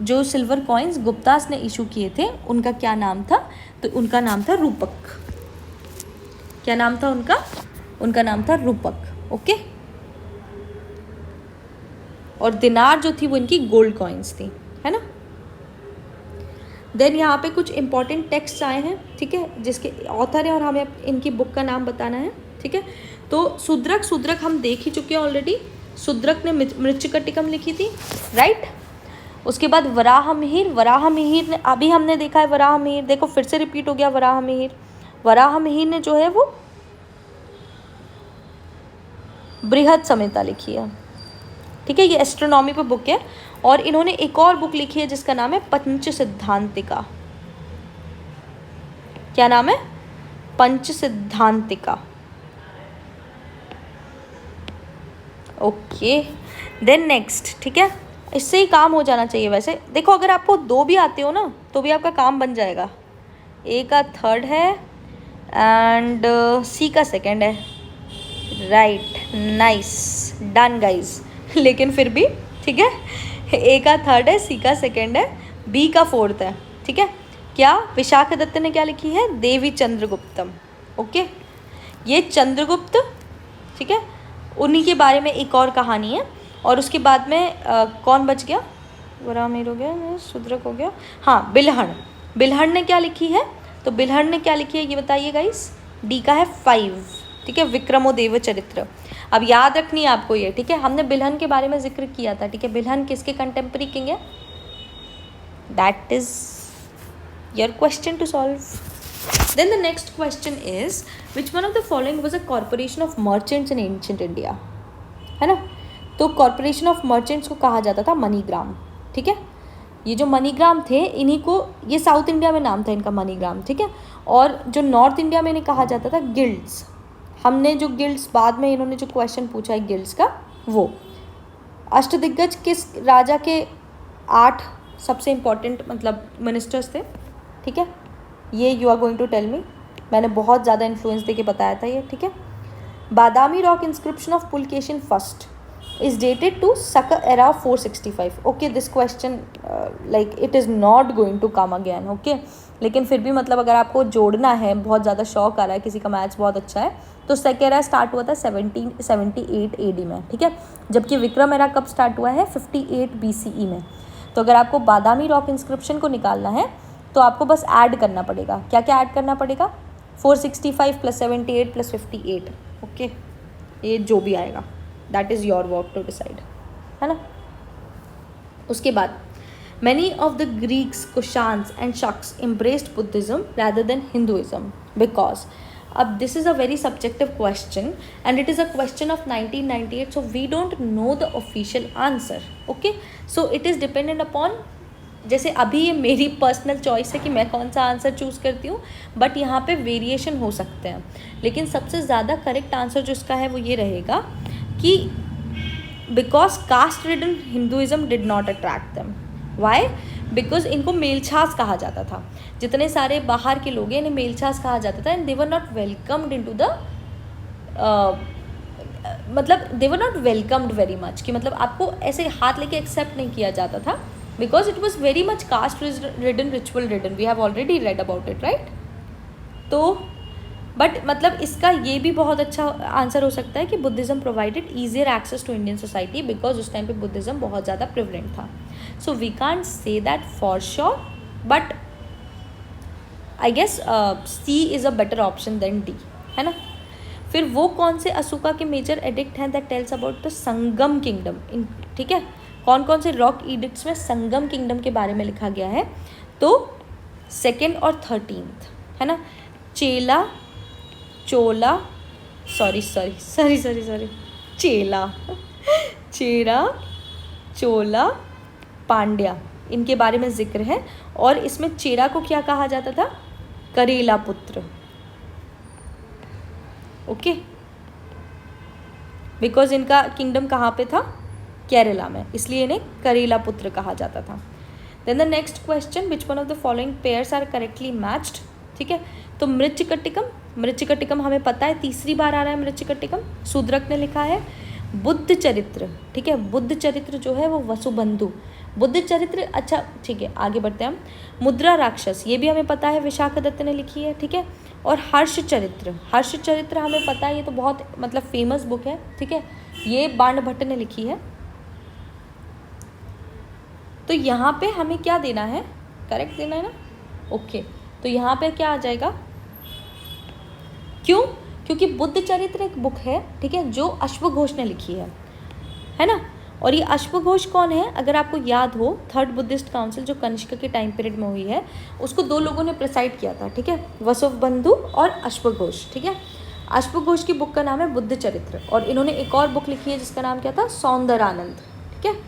Speaker 1: जो सिल्वर कॉइन्स गुप्तास ने इशू किए थे उनका क्या नाम था, तो उनका नाम था रूपक। क्या नाम था उनका, उनका नाम था रूपक, ओके। और दिनार जो थी वो इनकी गोल्ड कॉइन्स थी, है ना। देन यहाँ पे कुछ इंपॉर्टेंट टेक्स्ट आए हैं, ठीक है, जिसके ऑथर हैं और हमें इनकी बुक का नाम बताना है, ठीक है। तो शूद्रक हम देख ही चुके हैं ऑलरेडी। शूद्रक ने मृच्छकटिकम लिखी थी, राइट। उसके बाद वराह मिहिर ने अभी हमने देखा है, वराह मिहिर देखो फिर से रिपीट हो गया। वराह मिहिर ने जो है वो बृहद संहिता लिखी है, ठीक है। ये एस्ट्रोनॉमी पे बुक है। और इन्होंने एक और बुक लिखी है जिसका नाम है पंच सिद्धांतिका। क्या नाम है, पंच सिद्धांतिका, ओके। देन नेक्स्ट, ठीक है, इससे ही काम हो जाना चाहिए। वैसे देखो अगर आपको 2 भी आते हो ना तो भी आपका काम बन जाएगा। ए का 3rd है एंड सी का 2nd है, राइट, नाइस, डन गाइज। लेकिन फिर भी ठीक है, ए का 3rd है, सी का 2nd है, बी का 4th है, ठीक है। क्या विशाखा दत्त ने क्या लिखी है, देवी चंद्रगुप्तम, ओके। ये चंद्रगुप्त, ठीक है, उन्हीं के बारे में एक और कहानी है। और उसके बाद में कौन बच गया, वराहमिहिर हो गया, शूद्रक हो गया, हाँ बिल्हण ने क्या लिखी है, तो बिल्हण ने क्या लिखी है ये बताइए गाइस। डी का है 5, ठीक है, विक्रमोदेव चरित्र। अब याद रखनी है आपको ये, ठीक है। हमने बिल्हण के बारे में जिक्र किया था, ठीक है। बिल्हण किसके कंटेम्परी किंग है, that is your question to solve. Then the next question is which one of the following was a corporation of merchants in ancient India, है ना। तो कॉर्पोरेशन ऑफ मर्चेंट्स को कहा जाता था मनीग्राम, ठीक है। ये जो मनीग्राम थे इन्हीं को, ये साउथ इंडिया में नाम था इनका मनीग्राम, ठीक है। और जो नॉर्थ इंडिया में इन्हें कहा जाता था गिल्ड्स। हमने जो गिल्ड्स बाद में इन्होंने जो क्वेश्चन पूछा है गिल्ड्स का, वो अष्टदिग्गज किस राजा के 8 सबसे इम्पॉर्टेंट मतलब मिनिस्टर्स थे, ठीक है। ये you are going to tell me, मैंने बहुत ज़्यादा इन्फ्लुएंस देके बताया था ये, ठीक है। Badami rock inscription of Pulakeshin first, is dated to Saka era of 465. Okay, this question like it is not going to come again. Okay, लेकिन फिर भी मतलब अगर आपको जोड़ना है, बहुत ज़्यादा शौक आ रहा है, किसी का मैथ्स बहुत अच्छा है, तो सक एरा स्टार्ट हुआ था 1778 AD में, ठीक है, जबकि विक्रम एरा कब स्टार्ट हुआ है 58 BCE में। तो अगर आपको बादामी रॉक इंस्क्रिप्शन को निकालना है तो आपको बस ऐड करना पड़ेगा, क्या क्या ऐड करना पड़ेगा, 465 + 78 + 58। ओके, ये जो भी आएगा that is your work to decide, है ना। उसके बाद many of the Greeks, Kushans and Shakas embraced Buddhism rather than Hinduism because, अब this is a very subjective question and it is a question of 1998, so we don't know the official answer. Okay, so it is dependent upon, जैसे अभी ये मेरी personal choice है कि मैं कौन सा आंसर चूज़ करती हूँ, बट यहाँ पे वेरिएशन हो सकते हैं, लेकिन सबसे ज़्यादा करेक्ट आंसर जो इसका है वो ये रहेगा कि because caste ridden Hinduism did not attract them. Why? Because इनको मेलछास कहा जाता था, जितने सारे बाहर के लोग हैं इन्हें मेलछास कहा जाता था, and they were not welcomed into the मतलब they were not welcomed very much, कि मतलब आपको ऐसे हाथ लेके एक्सेप्ट नहीं किया जाता था, because it was very much caste ridden, ritual ridden, we have already read about it, right. तो बट मतलब इसका ये भी बहुत अच्छा आंसर हो सकता है कि Buddhism provided easier access to Indian society, because उस टाइम पे बुद्धिज़्म बहुत ज़्यादा प्रिवलेंट था। So we can't say that for sure, but I guess C is a better option than D, है ना। फिर वो कौन से अशोका के मेजर एडिक्ट हैं that tells about the Sangam kingdom in, ठीक है, कौन कौन से रॉक एडिक्ट्स में संगम किंगडम के बारे में लिखा गया है, तो 2nd और 13th, है ना। चेला, चोला, चेला, चेरा, चोला, पांड्या, इनके बारे में जिक्र है, और इसमें चेरा को क्या कहा जाता था, करेला पुत्र। ओके, बिकॉज इनका किंगडम कहाँ पे था, केरला में, इसलिए इन्हें करेला पुत्र कहा जाता था। Then the next question, which one of the following pairs are correctly matched, ठीक है, तो मृच्छकटिकम, मृच्छकटिकम हमें पता है तीसरी बार आ रहा है मृच्छकटिकम, शूद्रक ने लिखा है। बुद्ध चरित्र, ठीक है, बुद्ध चरित्र जो है वो वसुबंधु, बुद्ध चरित्र, अच्छा ठीक है आगे बढ़ते हैं हम। मुद्रा राक्षस, ये भी हमें पता है विशाखदत्त ने लिखी है, ठीक है। और हर्ष चरित्र, हर्ष चरित्र हमें पता है, ये तो बहुत मतलब फेमस बुक है, ठीक है, ये बाणभट्ट ने लिखी है। तो यहाँ पे हमें क्या देना है, करेक्ट देना है ना। ओके, तो यहाँ पे क्या आ जाएगा, क्यों, क्योंकि बुद्ध चरित्र एक बुक है, ठीक है, जो अश्वघोष ने लिखी है ना। और ये अश्वघोष कौन है, अगर आपको याद हो, 3rd बुद्धिस्ट काउंसिल जो कनिष्क के टाइम पीरियड में हुई है, उसको 2 लोगों ने प्रिसाइड किया था, ठीक है, वसुबंधु और अश्वघोष, ठीक है। अश्वघोष की बुक का नाम है बुद्ध चरित्र, और इन्होंने एक और बुक लिखी है जिसका नाम क्या था, सौंदरानंद, ठीक है।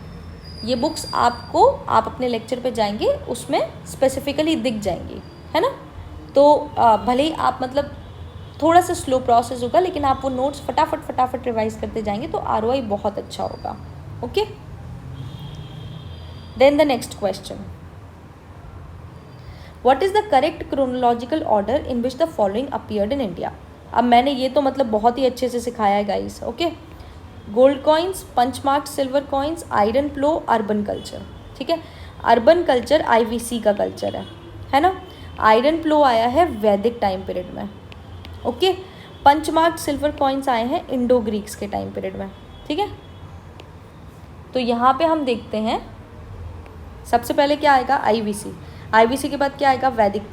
Speaker 1: ये बुक्स आपको, आप अपने लेक्चर पे जाएंगे उसमें स्पेसिफिकली दिख जाएंगी, है ना। तो भले ही आप मतलब थोड़ा सा स्लो प्रोसेस होगा, लेकिन आप वो नोट्स फटाफट रिवाइज करते जाएंगे तो ROI बहुत अच्छा होगा। Okay, then the next question, what is the correct chronological order in which the following appeared in India. अब मैंने ये तो मतलब बहुत ही अच्छे से सिखाया है guys. Okay, gold coins, punch mark silver coins, iron plough, urban culture, ठीक है। अर्बन कल्चर IVC का कल्चर है ना। आयरन प्लो आया है वैदिक टाइम पीरियड में। ओके, पंचमार्क सिल्वर कॉइन्स आए हैं इंडो ग्रीक्स के टाइम पीरियड में, ठीक है। तो यहाँ पे हम देखते हैं सबसे पहले क्या आएगा, IVC के बाद क्या आएगा, वैदिक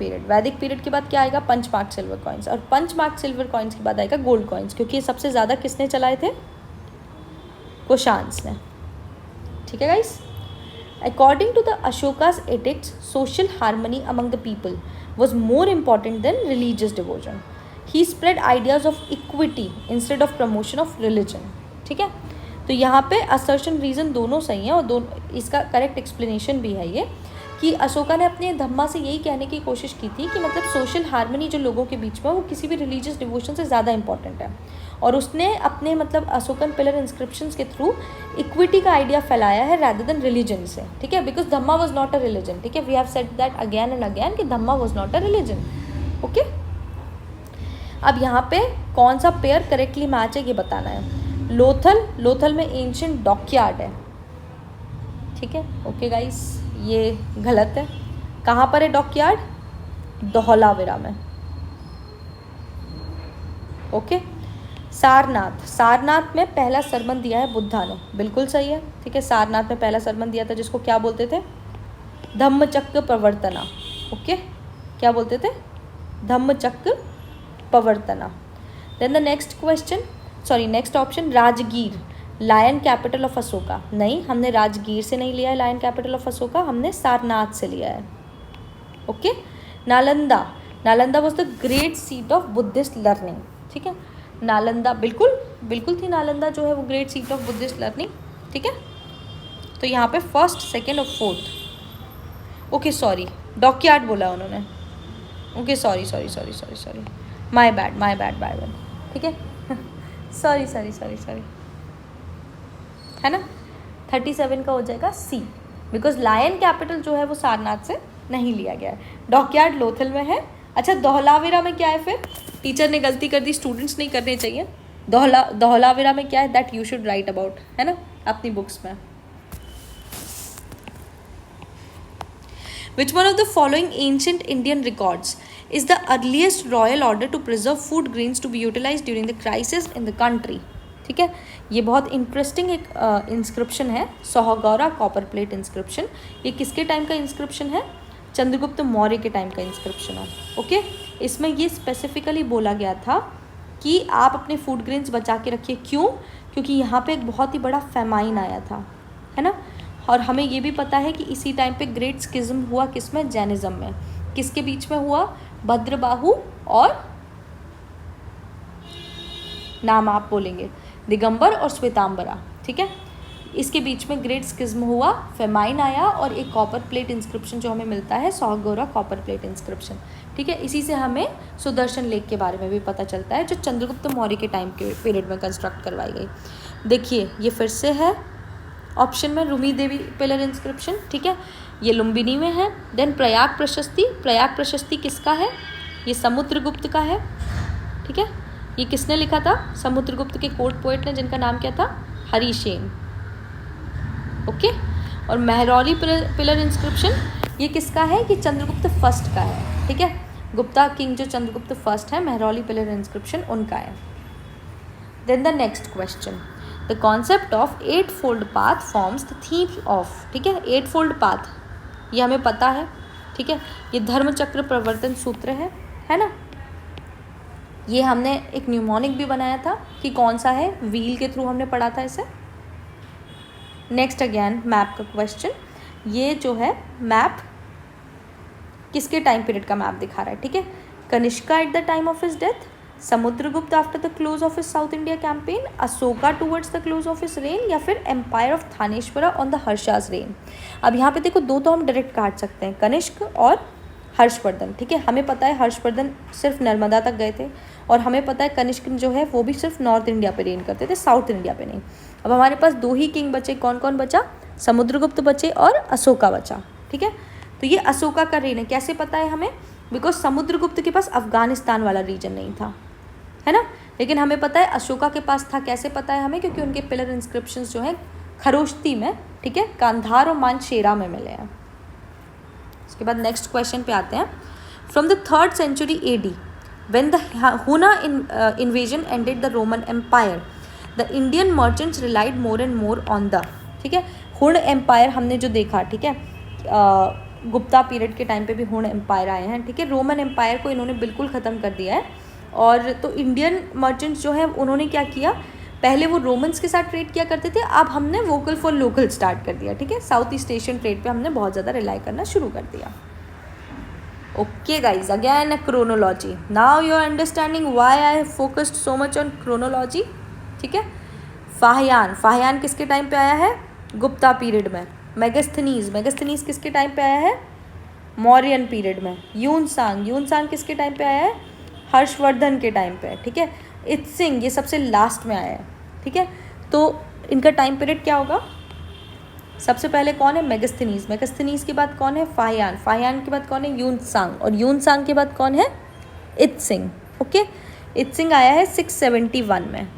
Speaker 1: पीरियड के बाद क्या आएगा, पंचमार्क सिल्वर कॉइन्स, और पंचमार्क सिल्वर कॉइन्स के बाद आएगा गोल्ड कॉइन्स, क्योंकि ये सबसे ज़्यादा किसने चलाए थे, कुशान्स ने, ठीक है guys. According to the Ashoka's edicts, social harmony among the people was more important than religious devotion. He spread ideas of equity instead of promotion of religion, ठीक है। तो यहाँ पे असर्शन रीज़न दोनों सही हैं, और दोनों इसका करेक्ट एक्सप्लेनेशन भी है ये, कि अशोका ने अपने धम्मा से यही कहने की कोशिश की थी कि मतलब सोशल हार्मनी जो लोगों के बीच में वो किसी भी रिलीजियस डिवोशन से ज़्यादा इंपॉर्टेंट है, और उसने अपने मतलब अशोकन पिलर इंस्क्रिप्शंस के थ्रू इक्विटी का आइडिया फैलाया है रैदर देन रिलीजन से, ठीक है, because dhamma was not a religion, ठीक है, we have said that again and again कि dhamma was not a religion. Okay, अब यहाँ पे कौन सा पेयर करेक्टली मैच है ये बताना है। लोथल, लोथल में एंशियंट डॉकयार्ड है, ठीक है। ओके गाइस, ये गलत है। कहाँ पर है डॉकयार्ड? धौलावीरा में। ओके। सारनाथ, सारनाथ में पहला सरमन दिया है बुद्धा ने, बिल्कुल सही है, ठीक है। सारनाथ में पहला सरमन दिया था जिसको क्या बोलते थे? धम्मचक्र प्रवर्तना। ओके, क्या बोलते थे? Dhammachakra Pravartana. Then the next question, sorry next option, Rajgir, lion capital of Ashoka. नहीं, हमने राजगीर से नहीं लिया है लायन कैपिटल ऑफ अशोका, हमने सारनाथ से लिया है। Okay. Nalanda, Nalanda was the great seat of Buddhist learning, ठीक है। नालंदा बिल्कुल बिल्कुल थी, नालंदा जो है वो great seat of Buddhist learning, ठीक है। तो यहाँ पे फर्स्ट, सेकेंड और फोर्थ। ओके सॉरी, डॉकयार्ड बोला उन्होंने। Okay sorry sorry sorry sorry sorry, my bad my bad by bad, ठीक है। सॉरी सॉरी सॉरी सॉरी, है ना। 37 का हो जाएगा सी, बिकॉज लायन कैपिटल जो है वो सारनाथ से नहीं लिया गया है। डॉकयार्ड लोथल में है। अच्छा, धौलावीरा में क्या है फिर? टीचर ने गलती कर दी, स्टूडेंट्स नहीं करने चाहिए। धौलावीरा में क्या है? That you should write about, है ना, अपनी बुक्स में। Which one of the following ancient Indian records is the earliest royal order to preserve food grains to be utilized during the crisis in the country? ठीक है, ये बहुत interesting एक inscription है, सोहगौरा कॉपर प्लेट इंस्क्रिप्शन। ये किसके time का inscription है? चंद्रगुप्त मौर्य के टाइम का इंस्क्रिप्शन है। ओके, इसमें ये स्पेसिफिकली बोला गया था कि आप अपने फूड ग्रेन्स बचा के रखिए। क्यों? क्योंकि यहाँ पे एक बहुत ही बड़ा फेमाइन आया था, है ना। और हमें ये भी पता है कि इसी टाइम पे ग्रेट स्किज्म हुआ, किसमें? जैनिज्म में। किसके बीच में हुआ? भद्रबाहु और, नाम आप बोलेंगे, दिगंबर और श्वेतांबरा, ठीक है। इसके बीच में ग्रेट स्किज्म हुआ, फेमाइन आया और एक कॉपर प्लेट इंस्क्रिप्शन जो हमें मिलता है, सोहगौरा कॉपर प्लेट इंस्क्रिप्शन, ठीक है। इसी से हमें सुदर्शन लेक के बारे में भी पता चलता है, जो चंद्रगुप्त मौर्य के टाइम के पीरियड में कंस्ट्रक्ट करवाई गई। देखिए, ये फिर से है ऑप्शन में, रूमी देवी पिलर इंस्क्रिप्शन, ठीक है, ये लुम्बिनी में है। देन प्रयाग प्रशस्ति, प्रयाग प्रशस्ति किसका है? ये समुद्रगुप्त का है, ठीक है। ये किसने लिखा था? समुद्रगुप्त के कोर्ट पोएट ने, जिनका नाम क्या था? हरिसेन। ओके। और महरौली पिलर इंस्क्रिप्शन, ये किसका है? कि चंद्रगुप्त फर्स्ट का है, ठीक है। गुप्ता किंग जो चंद्रगुप्त फर्स्ट है, महरौली पिलर इंस्क्रिप्शन उनका है। Then the next question, the concept of 8-fold path forms the theme of, ठीक है। 8-fold पाथ ये हमें पता है, ठीक है। ये धर्मचक्र प्रवर्तन सूत्र है ना। ये हमने एक न्यूमोनिक भी बनाया था कि कौन सा है, व्हील के थ्रू हमने पढ़ा था इसे। नेक्स्ट अगेन मैप का क्वेश्चन, ये जो है मैप किसके टाइम पीरियड का मैप दिखा रहा है, ठीक है। Kanishka at the time of his death, Samudragupta after the close of his South India campaign, Ashoka towards the close of his reign, या फिर empire of Thaneshwara on the Harsha's reign. अब यहाँ पे देखो, दो तो हम डायरेक्ट काट सकते हैं, कनिष्क और हर्षवर्धन, ठीक है। हमें पता है हर्षवर्धन सिर्फ नर्मदा तक गए थे, और हमें पता है कनिष्क जो है वो भी सिर्फ नॉर्थ इंडिया पे रेन करते थे, साउथ इंडिया पे नहीं। अब हमारे पास दो ही किंग बचे, कौन कौन बचा? समुद्रगुप्त बचे और अशोका बचा, ठीक है। तो ये अशोका का रेन है, कैसे पता है हमें? बिकॉज समुद्रगुप्त के पास अफगानिस्तान वाला रीजन नहीं था, है ना, लेकिन हमें पता है अशोका के पास था। कैसे पता है हमें? क्योंकि उनके पिलर इंस्क्रिप्शंस जो हैं खरोश्ती में, ठीक है, कांधार और मानशेरा में मिले हैं। इसके बाद नेक्स्ट क्वेश्चन पे आते हैं। From the 3rd century AD, when the Huna invasion ended the Roman Empire, the Indian merchants relied more and more on the, ठीक है, हुण एम्पायर हमने जो देखा, ठीक है, गुप्ता पीरियड के टाइम पे भी हुण एम्पायर आए हैं, ठीक है। रोमन एम्पायर को इन्होंने बिल्कुल ख़त्म कर दिया है। और तो इंडियन मर्चेंट्स जो है उन्होंने क्या किया, पहले वो रोमन्स के साथ ट्रेड किया करते थे, अब हमने वोकल फॉर लोकल स्टार्ट कर दिया, ठीक है। साउथ ईस्ट एशियन ट्रेड पे हमने बहुत ज़्यादा रिलाई करना शुरू कर दिया। Okay guys, again chronology, now you are understanding why I have focused so much on chronology, ठीक है। फाहियान, फाहियान किसके टाइम पे आया है? गुप्ता पीरियड में। मेगस्थनीज, मेगस्थनीज किसके टाइम पे आया है? मौर्यन पीरियड में। यूनसांग, यूनसांग किसके टाइम पे आया है? हर्षवर्धन के टाइम पे, ठीक है। इत्सिंग ये सबसे लास्ट में आया है, ठीक है। तो इनका टाइम पीरियड क्या होगा? सबसे पहले कौन है? मेगस्थनीज, मेगस्थनीज के बाद कौन है? फाहियान, फाहियान के बाद कौन है? यूनसांग, और यूनसांग के बाद कौन है? Itsing, okay. इत्सिंग आया है 671 में,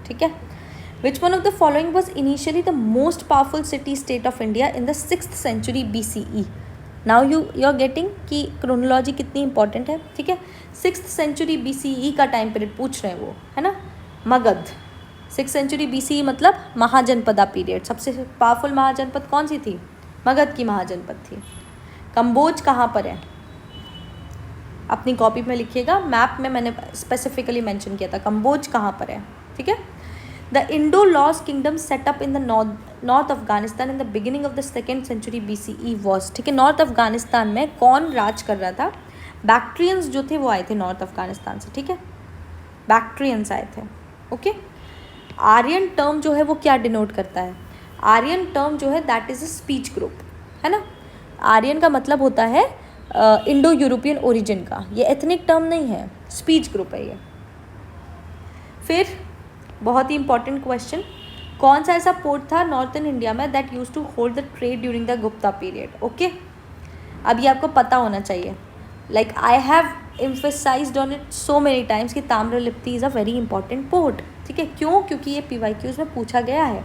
Speaker 1: ठीक है. Which one of the following was initially the most powerful city state of India in the 6th century BCE? Now you're getting कि chronology कितनी important है. ठीक है. 6th century BCE का टाइम पीरियड पूछ रहे हैं वो, है ना. मगध. 6th century BCE मतलब महाजनपदा पीरियड. सबसे पावरफुल महाजनपद कौन सी थी? मगध की महाजनपद थी. कंबोज कहाँ पर है? अपनी कॉपी में लिखिएगा. मैप में मैंने स्पेसिफिकली मेंशन किया था कंबोज कहाँ पर है. ठीक है. The Indo-Laos kingdom set up in the North Afghanistan in the beginning of the 2nd century BCE was. ठीक है. नॉर्थ अफगानिस्तान में कौन राज कर रहा था? बैक्ट्रियंस जो थे वो आए थे नॉर्थ अफगानिस्तान से. ठीक है. बैक्ट्रियंस आए थे. ओके. आर्यन टर्म जो है वो क्या डिनोट करता है? आर्यन टर्म जो है that is a speech group, है ना. आर्यन का मतलब होता है इंडो यूरोपियन ओरिजिन का. ये एथनिक टर्म नहीं है, स्पीच ग्रुप है ये. फिर बहुत ही इंपॉर्टेंट क्वेश्चन, कौन सा ऐसा पोर्ट था नॉर्थन इंडिया में that use to hold the trade during the Gupta period? Okay. अब ये आपको पता होना चाहिए. Like I have emphasised on it so many times कि Tamralipti is a very important port. ठीक है. क्यों? क्योंकि ये PYQs में पूछा गया है.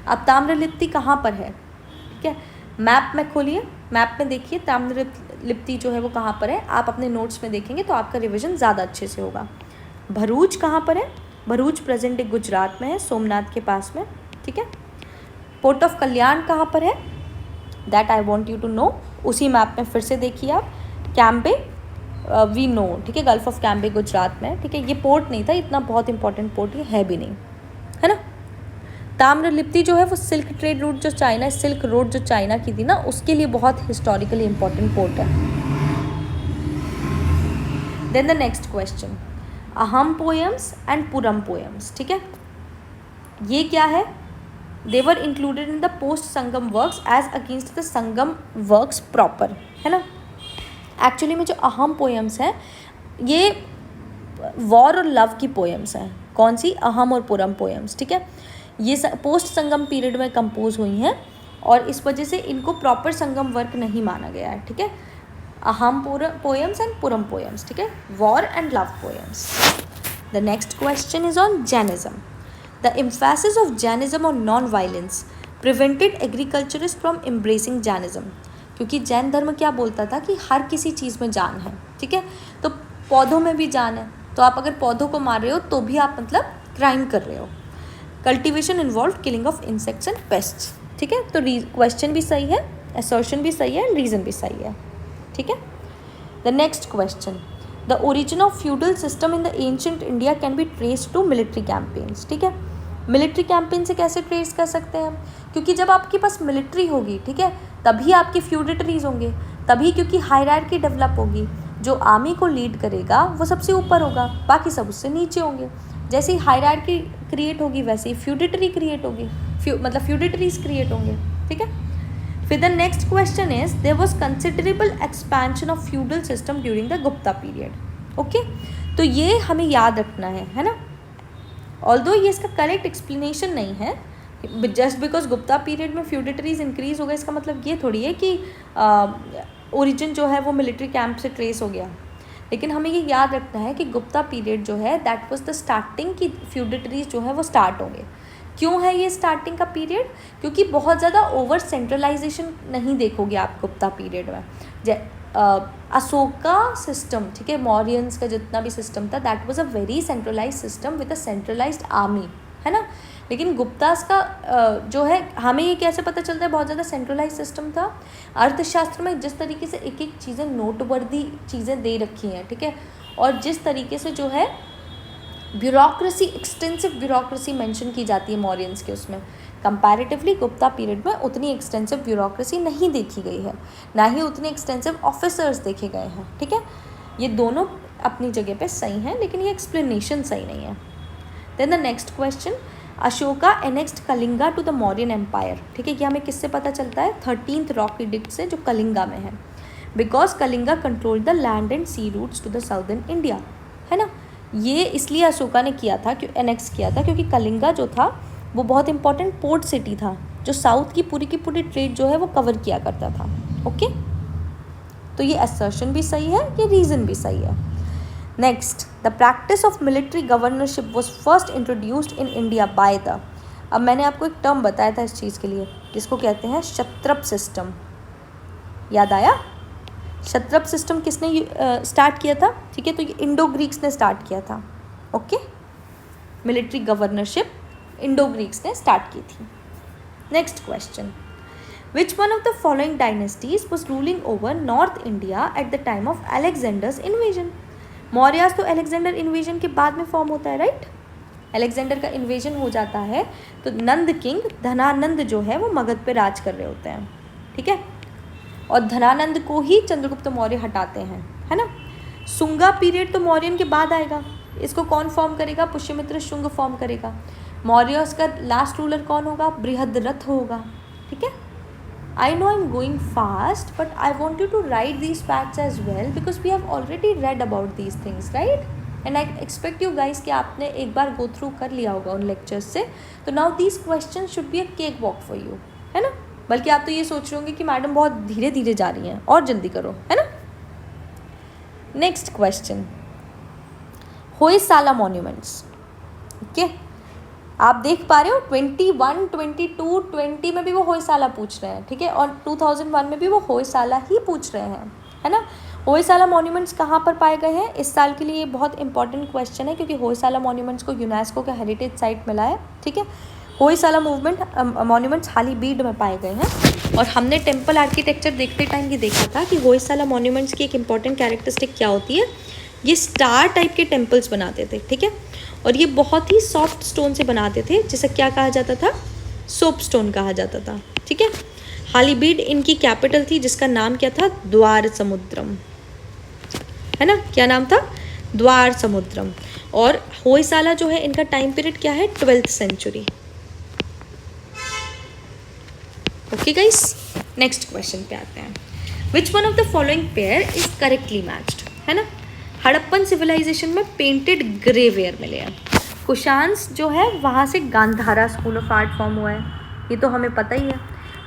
Speaker 1: अब ताम्रलिप्ति कहाँ पर है? ठीक है. मैप में खोलिए, मैप में देखिए ताम्रलिप्ति जो है वो कहाँ पर है. आप अपने नोट्स में देखेंगे तो आपका रिविजन ज़्यादा अच्छे से होगा. भरूच कहाँ पर है? भरूच प्रेजेंट डे गुजरात में है, सोमनाथ के पास में. ठीक है. पोर्ट ऑफ कल्याण कहाँ पर है? That I want you to know. उसी मैप में फिर से देखिए आप. Cambay we know. ठीक है. गल्फ ऑफ कैम्बे गुजरात में. ठीक है. ये पोर्ट नहीं था इतना बहुत इंपॉर्टेंट पोर्ट, ये है भी नहीं, है ना. ताम्रलिप्ति जो है वो सिल्क ट्रेड रूट जो चाइना, सिल्क रोड जो चाइना की थी ना, उसके लिए बहुत हिस्टोरिकली इंपॉर्टेंट पोर्ट है. Then the next question, Aham poems and Puram poems. ठीक है. ये क्या है? They were included in the post Sangam works as against the Sangam works proper, है ना. एक्चुअली में जो अहम पोएम्स हैं ये वॉर और लव की पोएम्स हैं. कौन सी? अहम और पुरम पोएम्स. ठीक है. ये पोस्ट संगम पीरियड में कंपोज हुई हैं और इस वजह से इनको प्रॉपर संगम वर्क नहीं माना गया है. ठीक है. अहम पोएम्स एंड पुरम पोएम्स. ठीक है. War and love poems. The next question is on Jainism. The emphasis of Jainism on non violence prevented agriculturist from embracing Jainism. क्योंकि जैन धर्म क्या बोलता था कि हर किसी चीज़ में जान है. ठीक है. तो पौधों में भी जान है, तो आप अगर पौधों को मार रहे हो तो भी आप मतलब क्राइम कर रहे हो. Cultivation involve killing of insects and pests. ठीक है. तो क्वेश्चन भी सही है, असर्शन भी सही है, रीज़न भी सही है. ठीक है. The next question, the origin of feudal system in the ancient India can be traced to military campaigns. ठीक है. मिलिट्री कैंपेन से कैसे ट्रेस कर सकते हैं हम? क्योंकि जब आपके पास मिलिट्री होगी, ठीक है, तभी आपकी फ्यूडेटरीज होंगे, तभी क्योंकि हायरार्की डेवलप होगी. जो आर्मी को लीड करेगा वो सबसे ऊपर होगा, बाकी सब उससे नीचे होंगे. जैसे ही हायरार्की क्रिएट होगी वैसे ही फ्यूडेटरी क्रिएट होगी, मतलब फ्यूडेटरीज क्रिएट होंगे. ठीक है. फिर the next question is, there was considerable expansion of feudal system during the Gupta period. Okay. तो ये हमें याद रखना है ना. ऑल्दो ये इसका करेक्ट एक्सप्लेनेशन नहीं है. जस्ट बिकॉज गुप्ता पीरियड में फ्यूडेटरीज इंक्रीज हो गए इसका मतलब ये थोड़ी है कि ओरिजिन जो है वो मिलिट्री कैंप से ट्रेस हो गया. लेकिन हमें ये याद रखना है कि गुप्ता पीरियड जो है दैट वाज द स्टार्टिंग की फ्यूडेटरीज जो है वो स्टार्ट होंगे. क्यों है ये स्टार्टिंग का पीरियड? क्योंकि बहुत ज़्यादा ओवर सेंट्रलाइजेशन नहीं देखोगे आप गुप्ता पीरियड में. अशोका सिस्टम, ठीक है, मौर्यंस का जितना भी सिस्टम था that was a very centralise system with a centralised army, है ना. लेकिन गुप्तास का जो है हमें ये कैसे पता चलता है बहुत ज़्यादा सेंट्रलाइज सिस्टम था? अर्थशास्त्र में जिस तरीके से एक एक चीज़ें नोटवर्दी चीज़ें दे रखी हैं, ठीक है, और जिस तरीके से जो है ब्यूरोक्रेसी, एक्सटेंसिव ब्यूरोक्रेसी मेंशन की जाती है मौर्यंस के, उसमें कंपैरेटिवली गुप्ता पीरियड में उतनी एक्सटेंसिव ब्यूरोक्रेसी नहीं देखी गई है, ना ही उतने एक्सटेंसिव ऑफिसर्स देखे गए हैं. ठीक है. ये दोनों अपनी जगह पे सही हैं लेकिन ये एक्सप्लेनेशन सही नहीं है. Then the next question, Ashoka annexed Kalinga to the Mauryan empire. ठीक है. ये हमें किससे पता चलता है? 13th रॉक एडिक्ट से जो कलिंगा में है. Because Kalinga control the land and sea routes to the southern India, है ना. ये इसलिए अशोका ने किया था, क्यों एनेक्स किया था, क्योंकि कलिंगा जो था वो बहुत इंपॉर्टेंट पोर्ट सिटी था जो साउथ की पूरी ट्रेड जो है वो कवर किया करता था. ओके. तो ये असर्शन भी सही है, ये रीज़न भी सही है. Next, the practice of military governorship was first introduced in India by the, अब मैंने आपको एक टर्म बताया था इस चीज़ के लिए, जिसको कहते हैं क्षत्रप सिस्टम। याद आया? क्षत्रप सिस्टम किसने स्टार्ट किया था? ठीक है, तो ये इंडो ग्रीक्स ने स्टार्ट किया था। Okay, military governorship Indo Greeks ने स्टार्ट की थी। Next question, which one of the following dynasties was ruling over north India at the time of Alexander's invasion? Mauryas तो अलेक्जेंडर इन्वेजन के बाद में फॉर्म होता है, राइट? अलेक्जेंडर का इन्वेजन हो जाता है तो नंद किंग धनानंद जो है वो मगध पे राज कर रहे होते हैं, ठीक है, और धनानंद को ही चंद्रगुप्त मौर्य हटाते हैं, है ना। सुंगा पीरियड तो मौर्यन के बाद आएगा, इसको कौन फॉर्म करेगा? पुष्यमित्र शुंग फॉर्म करेगा। मौर्यस का लास्ट रूलर कौन होगा? बृहद्रथ होगा, ठीक है। I know I am going fast but I want you to write these facts as well because we have already read about these things, right? And I expect you guys कि आपने एक बार go through कर लिया होगा उन lectures से, तो now these question should be a cake walk for you, है ना। बल्कि आप तो ये सोच रहे होंगे कि मैडम बहुत धीरे धीरे जा रही हैं, और जल्दी करो, है ना। Next question, Hoysala monuments. Okay, आप देख पा रहे हो 21, 22, 20 में भी वो होयसाला पूछ रहे हैं, ठीक है, और 2001 में भी वो होयसाला ही पूछ रहे हैं, है ना। होयसाला मॉन्यूमेंट्स कहाँ पर पाए गए हैं? इस साल के लिए ये बहुत इंपॉर्टेंट क्वेश्चन है क्योंकि होयसाला मॉन्यूमेंट्स को यूनेस्को का हेरिटेज साइट मिला है, ठीक है। होयसाला मॉन्यूमेंट्स हालीबीड में पाए गए हैं। और हमने टेम्पल आर्किटेक्चर देखते टाइम ये देखा था कि होयसाला मॉन्यूमेंट्स की एक इंपॉर्टेंट कैरेक्टरिस्टिक क्या होती है, ये स्टार टाइप के टेम्पल्स बनाते थे, ठीक है, और ये बहुत ही सॉफ्ट स्टोन से बनाते थे, जिसे क्या कहा जाता था? सोप स्टोन कहा जाता था, ठीक है। हालीबीड इनकी कैपिटल थी जिसका नाम क्या था? द्वार समुद्रम, है ना। क्या नाम था? द्वार समुद्रम। और होयसाला जो है इनका टाइम पीरियड क्या है? 12th century. Okay guys, next question पे आते हैं। Which one of the following pair is correctly matched, है ना। हड़प्पन सिविलाइजेशन में पेंटेड ग्रेवेयर मिले हैं। कुशान्स जो है वहाँ से Gandhara school of art form हुआ है, ये तो हमें पता ही है।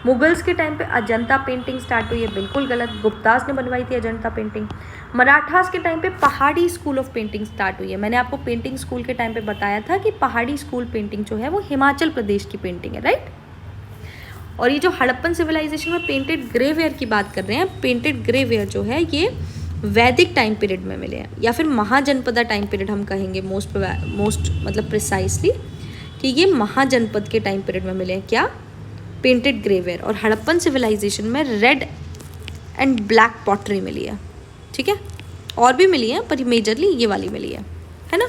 Speaker 1: मुगल्स के टाइम पे अजंता पेंटिंग स्टार्ट हुई है, बिल्कुल गलत, गुप्तास ने बनवाई थी अजंता पेंटिंग। मराठास के टाइम पे पहाड़ी स्कूल ऑफ पेंटिंग स्टार्ट हुई है। मैंने आपको पेंटिंग स्कूल के टाइम पे बताया था कि पहाड़ी स्कूल पेंटिंग जो है वो हिमाचल प्रदेश की पेंटिंग है, राइट। और ये जो हड़प्पन सिविलाइजेशन में पेंटेड ग्रेवेयर की बात कर रहे हैं, पेंटेड ग्रेवेयर जो है ये वैदिक टाइम पीरियड में मिले हैं, या फिर महाजनपदा टाइम पीरियड हम कहेंगे मोस्ट मतलब प्रिसाइसली कि ये महाजनपद के टाइम पीरियड में मिले हैं। क्या? Painted grey ware. और हड़प्पन सिविलाइजेशन में रेड एंड ब्लैक पॉटरी मिली है, ठीक है, और भी मिली है पर मेजरली ये वाली मिली है ना।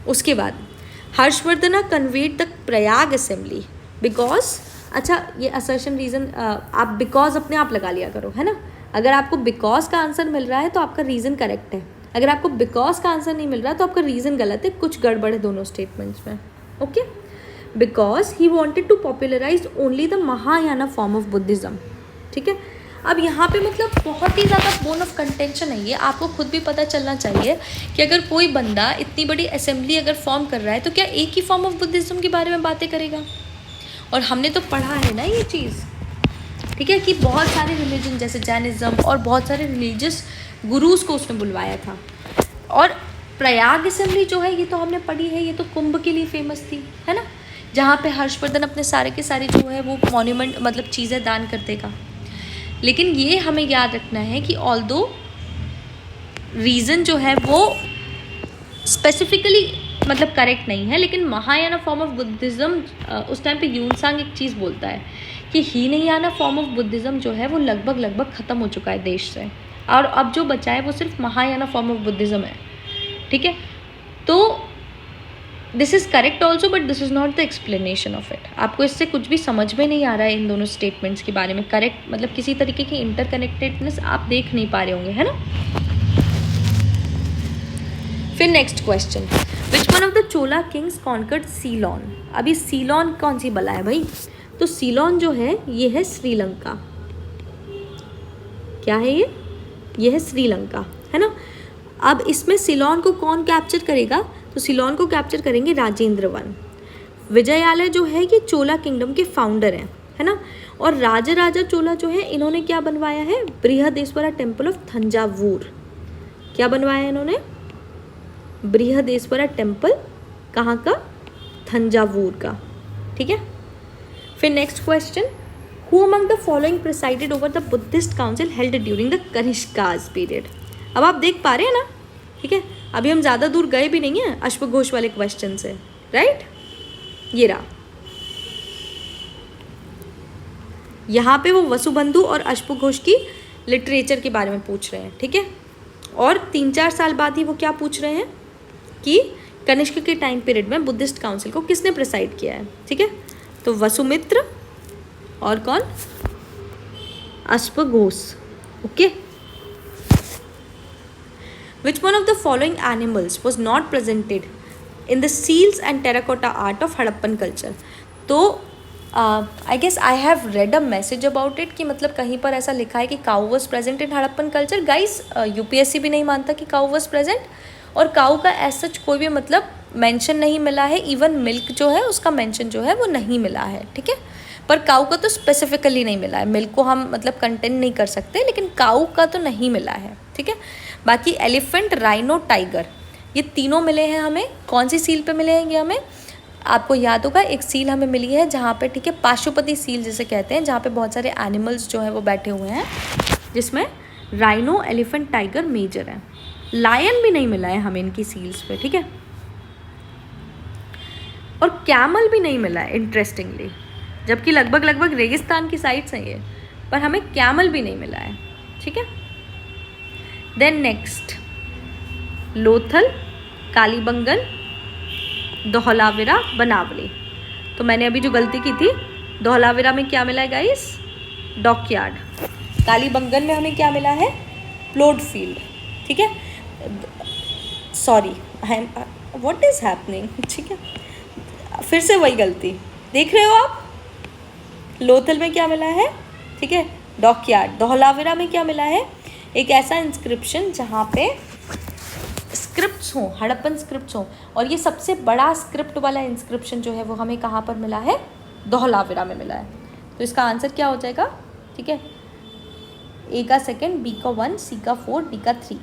Speaker 1: उसके बाद Harshavardhana conveyed the Prayag assembly because, अच्छा ये असर्शन रीज़न आप बिकॉज अपने आप लगा लिया करो, है ना। अगर आपको बिकॉज का आंसर मिल रहा है तो आपका रीज़न करेक्ट है, अगर आपको बिकॉज का आंसर नहीं मिल रहा है तो आपका रीज़न गलत है, कुछ गड़बड़ है दोनों स्टेटमेंट्स में। Okay, because he wanted to popularize only the Mahayana form of Buddhism, ठीक है। अब यहाँ पे मतलब बहुत ही ज़्यादा बोन ऑफ कंटेंशन है ये, आपको खुद भी पता चलना चाहिए कि अगर कोई बंदा इतनी बड़ी असेंबली अगर फॉर्म कर रहा है तो क्या एक ही फॉर्म ऑफ बुद्धिज़्म के बारे में बातें करेगा। और हमने तो पढ़ा है ना ये चीज़, ठीक है, कि बहुत सारे रिलीजन जैसे जैनिज़्म और बहुत सारे रिलीजियस गुरुज को उसने बुलवाया था। और प्रयाग असेंबली जो है ये तो हमने पढ़ी है, ये तो कुंभ के लिए फेमस थी, है ना, जहाँ पे हर्षवर्धन अपने सारे के सारे जो है वो मॉन्यूमेंट मतलब चीज़ें दान कर देगा। लेकिन ये हमें याद रखना है कि ऑल्दो रीज़न जो है वो स्पेसिफिकली मतलब करेक्ट नहीं है, लेकिन महायाना फॉर्म ऑफ बुद्धिज़्म उस टाइम पे यूनसांग एक चीज़ बोलता है कि हीनयाना फॉर्म ऑफ बुद्धिज़्म जो है वो लगभग ख़त्म हो चुका है देश से, और अब जो बचा है वो सिर्फ महायाना फॉर्म ऑफ बुद्धिज़्म है, ठीक है। तो this is correct also but this is not the explanation of it. आपको इससे कुछ भी समझ में नहीं आ रहा है इन दोनों स्टेटमेंट्स के बारे में, करेक्ट मतलब किसी तरीके की इंटरकनेक्टेडनेस आप देख नहीं पा रहे होंगे, है ना। फिर next question, which one of the Chola kings conquered Ceylon. अभी सीलोन कौन सी बला है भाई, तो सीलोन जो है ये है श्रीलंका। क्या है ये है श्रीलंका, है ना। अब इसमें सीलोन को कौन कैप्चर करेगा, तो सीलोन को कैप्चर करेंगे राजेंद्र वन। विजयालय जो है ये चोला किंगडम के फाउंडर हैं, है ना। और राजा चोला जो है इन्होंने क्या बनवाया है, बृहदेश्वरा टेम्पल ऑफ थंजावुर। क्या बनवाया है इन्होंने? बृहदेश्वरा टेम्पल। कहाँ का? थंजावुर का। ठीक है। फिर next question, who among the following presided over the Buddhist council held during the Kanishka's period? अब आप देख पा रहे हैं ना, ठीक है, अभी हम ज़्यादा दूर गए भी नहीं हैं अश्वघोष वाले क्वेश्चन से, राइट। ये रहा, यहाँ पे वो वसुबंधु और अश्वघोष की लिटरेचर के बारे में पूछ रहे हैं, ठीक है। और 3-4 साल बाद ही वो क्या पूछ रहे हैं कि कनिष्क के टाइम पीरियड में बुद्धिस्ट काउंसिल को किसने प्रिसाइड किया है, ठीक है। तो वसुमित्र और कौन? अश्वघोष। Okay. Which one of the following animals was not presented in the seals and terracotta art of Harappan culture? तो I guess I have read a message about it कि मतलब कहीं पर ऐसा लिखा है कि काऊ was present in Harappan culture. Guys, UPSC भी नहीं मानता कि काऊ was present, और काऊ का ऐसा कोई भी मतलब मेंशन नहीं मिला है। इवन मिल्क जो है उसका मेंशन जो है वो नहीं मिला है, ठीक है। पर काऊ का तो स्पेसिफिकली नहीं मिला है। मिल्क को हम मतलब कंटेंट नहीं कर सकते, लेकिन काऊ का तो नहीं मिला है, ठीक है। बाकी एलिफेंट, राइनो, टाइगर, ये तीनों मिले हैं हमें। कौन सी सील पे मिले हैं ये हमें? आपको याद होगा एक सील हमें मिली है जहाँ पे, ठीक है, पाशुपति सील जिसे कहते हैं, जहाँ पे बहुत सारे एनिमल्स जो है वो बैठे हुए हैं, जिसमें राइनो, एलिफेंट, टाइगर मेजर है। लायन भी नहीं मिला है हमें इनकी सील्स पे, ठीक है। और कैमल भी नहीं मिला है इंटरेस्टिंगली, जबकि लगभग रेगिस्तान की साइड्स हैं ये, पर हमें कैमल भी नहीं मिला है, ठीक है। Then next, Lothal, Kalibangan, Dholavira, Banawali. तो मैंने अभी जो गलती की थी, धौलावीरा में क्या मिला है गाइस? डॉकयार्ड। कालीबंगन में हमें क्या मिला है? प्लॉट फील्ड, ठीक है। सॉरी, व्हाट इज हैपनिंग, ठीक है, फिर से वही गलती, देख रहे हो आप। लोथल में क्या मिला है, ठीक है, डॉकयार्ड। धौलावीरा में क्या मिला है? एक ऐसा इंस्क्रिप्शन जहाँ पे स्क्रिप्ट्स हों, हड़प्पन स्क्रिप्ट्स हों, और ये सबसे बड़ा स्क्रिप्ट वाला इंस्क्रिप्शन जो है वो हमें कहाँ पर मिला है? धौलावीरा में मिला है। तो इसका आंसर क्या हो जाएगा, ठीक है, ए का 2, बी का 1, सी का 4, डी का 3।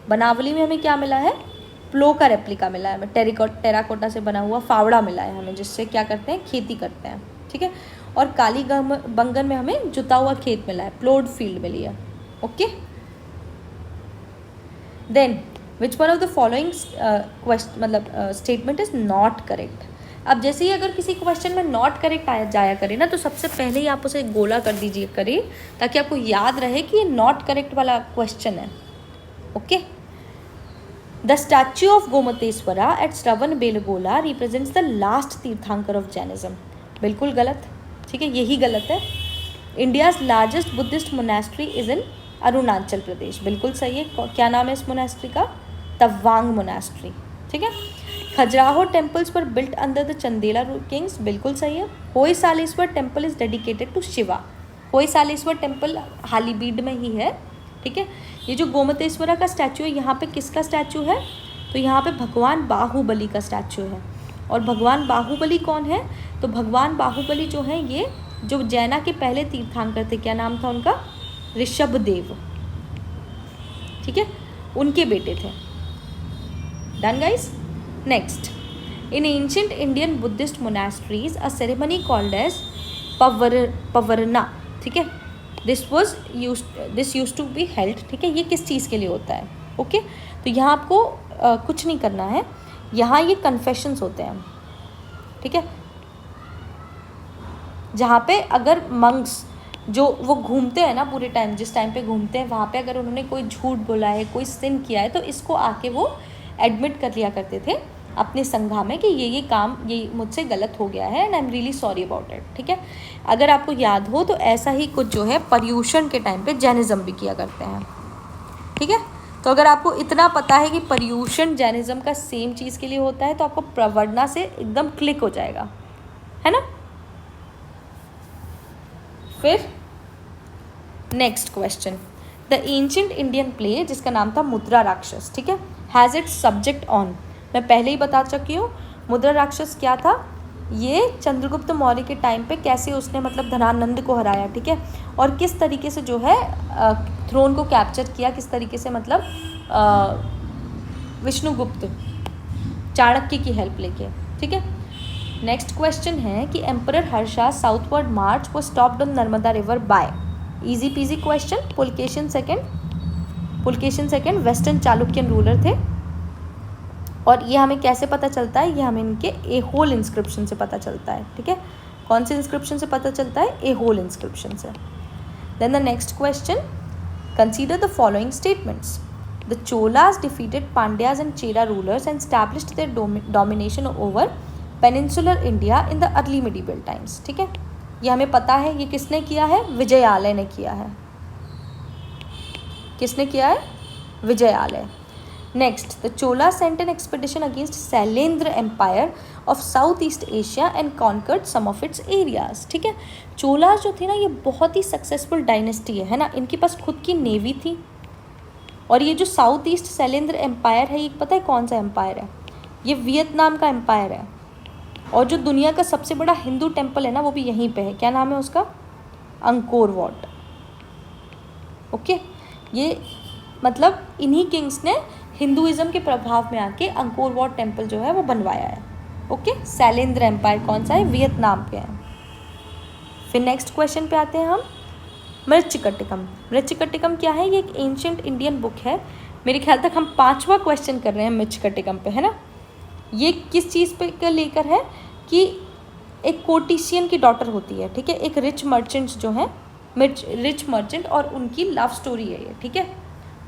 Speaker 1: बनावली में हमें क्या मिला है? प्लो का रेप्लिका मिला है हमें, टेराकोटा से बना हुआ फावड़ा मिला है हमें, जिससे क्या करते हैं? खेती करते हैं, ठीक है। और कालीबंगन में हमें जुता हुआ खेत मिला है, प्लोड फील्ड मिली है, okay. Then which one of the following statement is not correct? अब जैसे ही अगर किसी क्वेश्चन में नॉट करेक्ट जाया करे ना, तो सबसे पहले ही आप उसे गोला कर दीजिए करें, ताकि आपको याद रहे कि ये नॉट करेक्ट वाला क्वेश्चन है, okay. The statue of Gomateshwara at Shravanabelagola represents the last Tirthankara of Jainism. बिल्कुल गलत, ठीक है, यही गलत है। India's largest Buddhist monastery is in Arunachal Pradesh. बिल्कुल सही है। क्या नाम है इस मोनेस्ट्री का? तवांग मोनेस्ट्री, ठीक है। Khajuraho temples were built under the Chandela kings. बिल्कुल सही है। Hoysaleswara temple is dedicated to Shiva. Hoysaleswara temple Halebid में ही है, ठीक है। ये जो गोमतेश्वरा का स्टैचू है, यहाँ पे किसका स्टैचू है? तो यहाँ पे भगवान बाहुबली का स्टैचू है। और भगवान बाहुबली कौन है? तो भगवान बाहुबली जो है, ये जो जैना के पहले तीर्थंकर थे, क्या नाम था उनका? ऋषभदेव, ठीक है, उनके बेटे थे। Done guys. Next, in ancient Indian Buddhist monasteries a ceremony called as Pavarana, ठीक है, this used to be held, ठीक है। ये किस चीज़ के लिए होता है? ओके, तो यहाँ आपको कुछ नहीं करना है, यहाँ ये कन्फेशंस होते हैं, ठीक है, जहाँ पे अगर मंक्स जो वो घूमते हैं ना पूरे टाइम, जिस टाइम पे घूमते हैं वहाँ पे अगर उन्होंने कोई झूठ बोला है, कोई सिन किया है, तो इसको आके वो एडमिट कर लिया करते थे अपने संघा में कि ये काम ये मुझसे गलत हो गया है and I am really sorry about it, ठीक है। अगर आपको याद हो तो ऐसा ही कुछ जो है पर्यूषण के टाइम पे जैनिज्म भी किया करते हैं, ठीक है। तो अगर आपको इतना पता है कि पर्यूषण जैनिज्म का सेम चीज़ के लिए होता है, तो आपको प्रवर्णा से एकदम क्लिक हो जाएगा, है ना। फिर next question, the ancient Indian play जिसका नाम था मुद्रा राक्षस, ठीक है, हैज़ इट्स सब्जेक्ट ऑन। मैं पहले ही बता चुकी हूँ मुद्रा राक्षस क्या था। ये चंद्रगुप्त मौर्य के टाइम पे कैसे उसने मतलब धनानंद को हराया, ठीक है, और किस तरीके से जो है थ्रोन को कैप्चर किया, किस तरीके से मतलब विष्णुगुप्त, चाणक्य की हेल्प लेके, ठीक है। नेक्स्ट क्वेश्चन है कि emperor Harsha southward march was stopped on Narmada river by, easy peasy question. Pulakeshin second western Chalukyan ruler थे, और ये हमें कैसे पता चलता है, ये हमें इनके एहोल इंस्क्रिप्शन से पता चलता है, ठीक है। कौन से इंस्क्रिप्शन से पता चलता है, एहोल इंस्क्रिप्शन से। Then the next question, consider the following statements. The Cholas defeated Pandyas and Chera rulers and established their domination over peninsular India in the early medieval times, ठीक है। ये हमें पता है, ये किसने किया है, विजयालय ने किया है। किसने किया है, Vijayalaya. Next, the Chola sent an expedition against Shailendra empire of south east Asia and conquered some of its areas, ठीक है। चोलास जो थी ना, ये बहुत ही सक्सेसफुल डायनेस्टी है ना, इनके पास खुद की नेवी थी। और ये जो साउथ ईस्ट शैलेंद्र एम्पायर है, ये पता है कौन सा एम्पायर है, ये वियतनाम का एम्पायर है। और जो दुनिया का सबसे बड़ा हिंदू टेम्पल है ना, वो भी यहीं पे है, क्या नाम है उसका, अंकोर वाट। ओके, ये मतलब इन्हीं किंग्स ने हिंदुइज्म के प्रभाव में आके अंकोर वाट टेम्पल जो है वो बनवाया है। ओके, शैलेंद्र एम्पायर कौन सा है, वियतनाम पे है। फिर नेक्स्ट क्वेश्चन पे आते हैं हम, मृच्छकटिकम। मृच्छकटिकम क्या है, ये एक एंशियंट इंडियन बुक है। मेरे ख्याल तक हम 5वां क्वेश्चन कर रहे हैं मृच्छकटिकम पे, है ना। ये किस चीज़ पे लेकर है कि एक कोटिशियन की डॉटर होती है, ठीक है, एक रिच मर्चेंट जो है, रिच मर्चेंट, और उनकी लव स्टोरी है ये, ठीक है।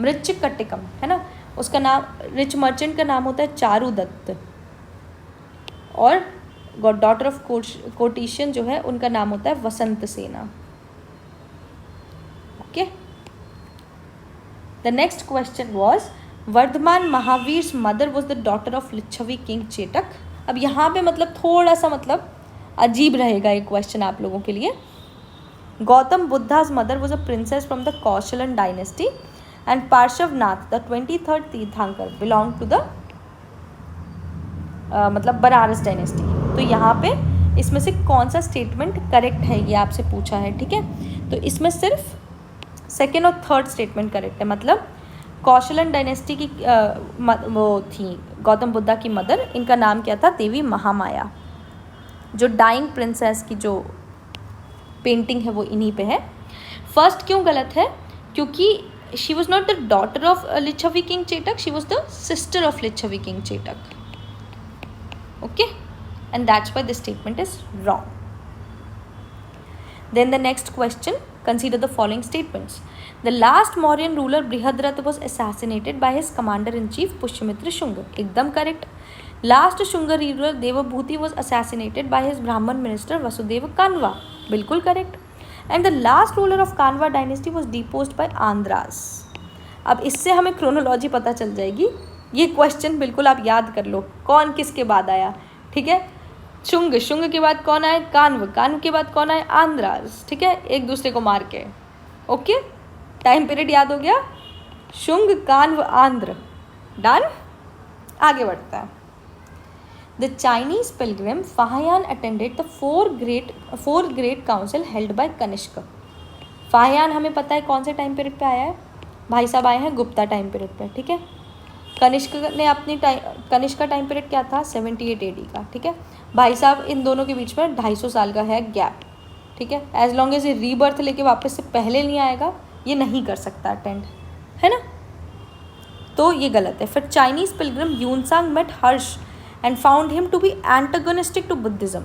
Speaker 1: मृच्छकटिकम, है ना। उसका नाम, रिच मर्चेंट का नाम होता है चारुदत्त, और डॉटर ऑफ कोटिशियन जो है उनका नाम होता है Vasantasena. Okay, the next question was, Vardhaman Mahavira's mother was the daughter of Lichchhavi king Chetak. अब यहाँ पे मतलब थोड़ा सा मतलब अजीब रहेगा ये क्वेश्चन आप लोगों के लिए। Gautam बुद्धा's mother was a princess from the Kaushalan dynasty and Parshvanath, the 23rd तीर्थंकर, belonged to the मतलब बनारस डायनेस्टी। तो यहाँ पे इसमें से कौन सा स्टेटमेंट करेक्ट है, ये आपसे पूछा है, ठीक है। तो इसमें सिर्फ सेकेंड और थर्ड स्टेटमेंट करेक्ट है। मतलब कौशलन डायनेस्टी की वो थी गौतम बुद्धा की मदर, इनका नाम क्या था, देवी महामाया। जो डाइंग प्रिंसेस की जो पेंटिंग है वो इन्हीं पे है। फर्स्ट क्यों गलत है, क्योंकि she was not the daughter of Lichchhavi king Chetak, she was the sister of Lichchhavi king Chetak. Okay, and that's why this statement is wrong. Then the next question, consider the following statements. The last Mauryan ruler Brihadrath was assassinated by his commander-in-chief Pushyamitra Shunga. एकदम correct. Last Shunga ruler Devabhuti was assassinated by his Brahman minister Vasudeva Kanva. बिल्कुल correct. And the last ruler of Kanva dynasty was deposed by Andhras. अब इससे हमें chronology पता चल जाएगी। ये question बिल्कुल आप याद कर लो, कौन किसके बाद आया, ठीक है। शुंग के बाद कौन आए, कान्व के बाद कौन आए, आंध्रास, ठीक है, एक दूसरे को मार के। ओके, टाइम पीरियड याद हो गया, शुंग, कान्व, आंध्र, डन। आगे बढ़ता है। The Chinese pilgrim Fahien attended the four great council held by Kanishka. Fahien हमें पता है कौन से टाइम पीरियड पे आया है, भाई साहब आए हैं गुप्ता टाइम पीरियड पे, ठीक है। कनिष्क ने अपनी कनिष्क का टाइम पीरियड क्या था, 78 AD का, ठीक है। भाई साहब इन दोनों के बीच में 250 साल का है गैप, ठीक है। एज लॉन्ग एज ये रीबर्थ लेके वापस से पहले नहीं आएगा, ये नहीं कर सकता अटेंड, है ना। तो ये गलत है। फिर Chinese pilgrim Xuanzang met Harsha and found him to be antagonistic to Buddhism.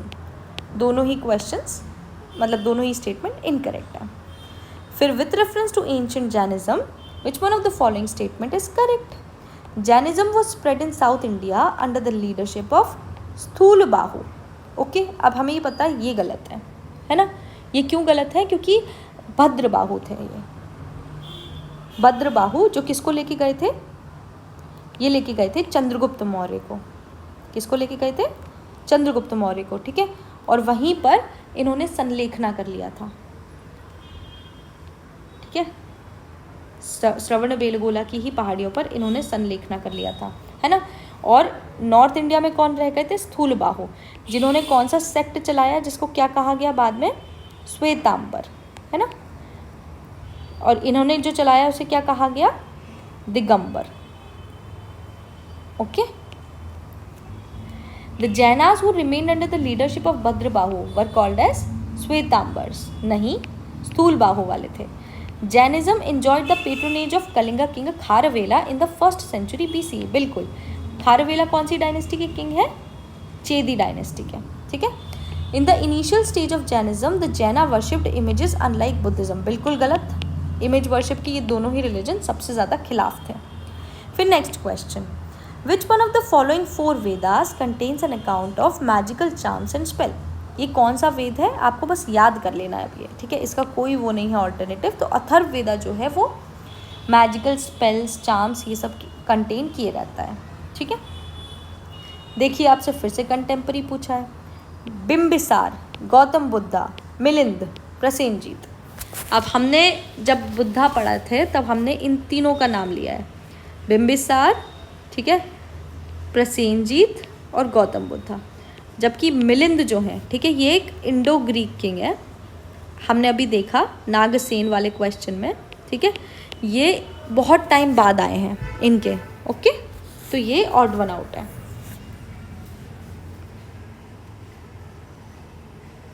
Speaker 1: दोनों ही क्वेश्चंस मतलब दोनों ही स्टेटमेंट इनकरेक्ट है। फिर with reference to ancient Jainism which one of the following statement is correct. Jainism was spread in South India under the leadership of Sthulabahu. Okay, अब हमें ये पता है ये गलत है ना। ये क्यों गलत है, क्योंकि भद्रबाहु थे ये। भद्रबाहु जो किसको लेके गए थे, ये लेके गए थे चंद्रगुप्त मौर्य को। किसको लेके गए थे, चंद्रगुप्त मौर्य को, ठीक है। और वहीं पर इन्होंने संलेखना कर लिया था, ठीक है। श्रवण बेलगोला की ही पहाड़ियों पर इन्होंने संलेखना कर लिया था, है ना। और नॉर्थ इंडिया में कौन रह गए थे, स्थूलबाहु, जिन्होंने कौन सा सेक्ट चलाया जिसको क्या कहा गया बाद में, श्वेतांबर, है ना। और इन्होंने जो चलाया उसे क्या कहा गया, Digambar, okay. The Jainas who remained under the leadership of Bhadrabahu were called as Shvetambaras, नहीं, स्थूलबाहु वाले थे। Jainism enjoyed the patronage of Kalinga king Kharavela in the 1st century BCE, बिल्कुल। खारवेला कौन सी डायनेस्टी के किंग है? चेदी डायनेस्टी के, ठीक है। In the initial stage of Jainism the जैना वर्शिप्ड इमेजेस अनलाइक बुद्धिज्म, बिल्कुल गलत। इमेज वर्शिप की ये दोनों ही रिलीजन सबसे ज़्यादा खिलाफ थे। फिर next question, which one of the following 4 Vedas contains an account of magical charms and spell? ये कौन सा वेद है, आपको बस याद कर लेना है अभी, ठीक है, इसका कोई वो नहीं है ऑल्टरनेटिव। तो अथर्व वेदा जो है वो मैजिकल स्पेल्स, चार्म्स, ये सब कंटेन किए रहता है, ठीक है। देखिए आपसे फिर से कंटेम्परी पूछा है, बिम्बिसार, गौतम बुद्धा, मिलिंद, प्रसेनजीत। अब हमने जब बुद्धा पढ़ा थे तब हमने इन तीनों का नाम लिया है, बिम्बिसार, ठीक है, प्रसेनजीत और गौतम बुद्धा। जबकि मिलिंद जो है, ठीक है, ये एक इंडो ग्रीक किंग है, हमने अभी देखा नागसेन वाले क्वेश्चन में, ठीक है, ये बहुत टाइम बाद आए हैं इनके, ओके। तो ये ऑड वन आउट है।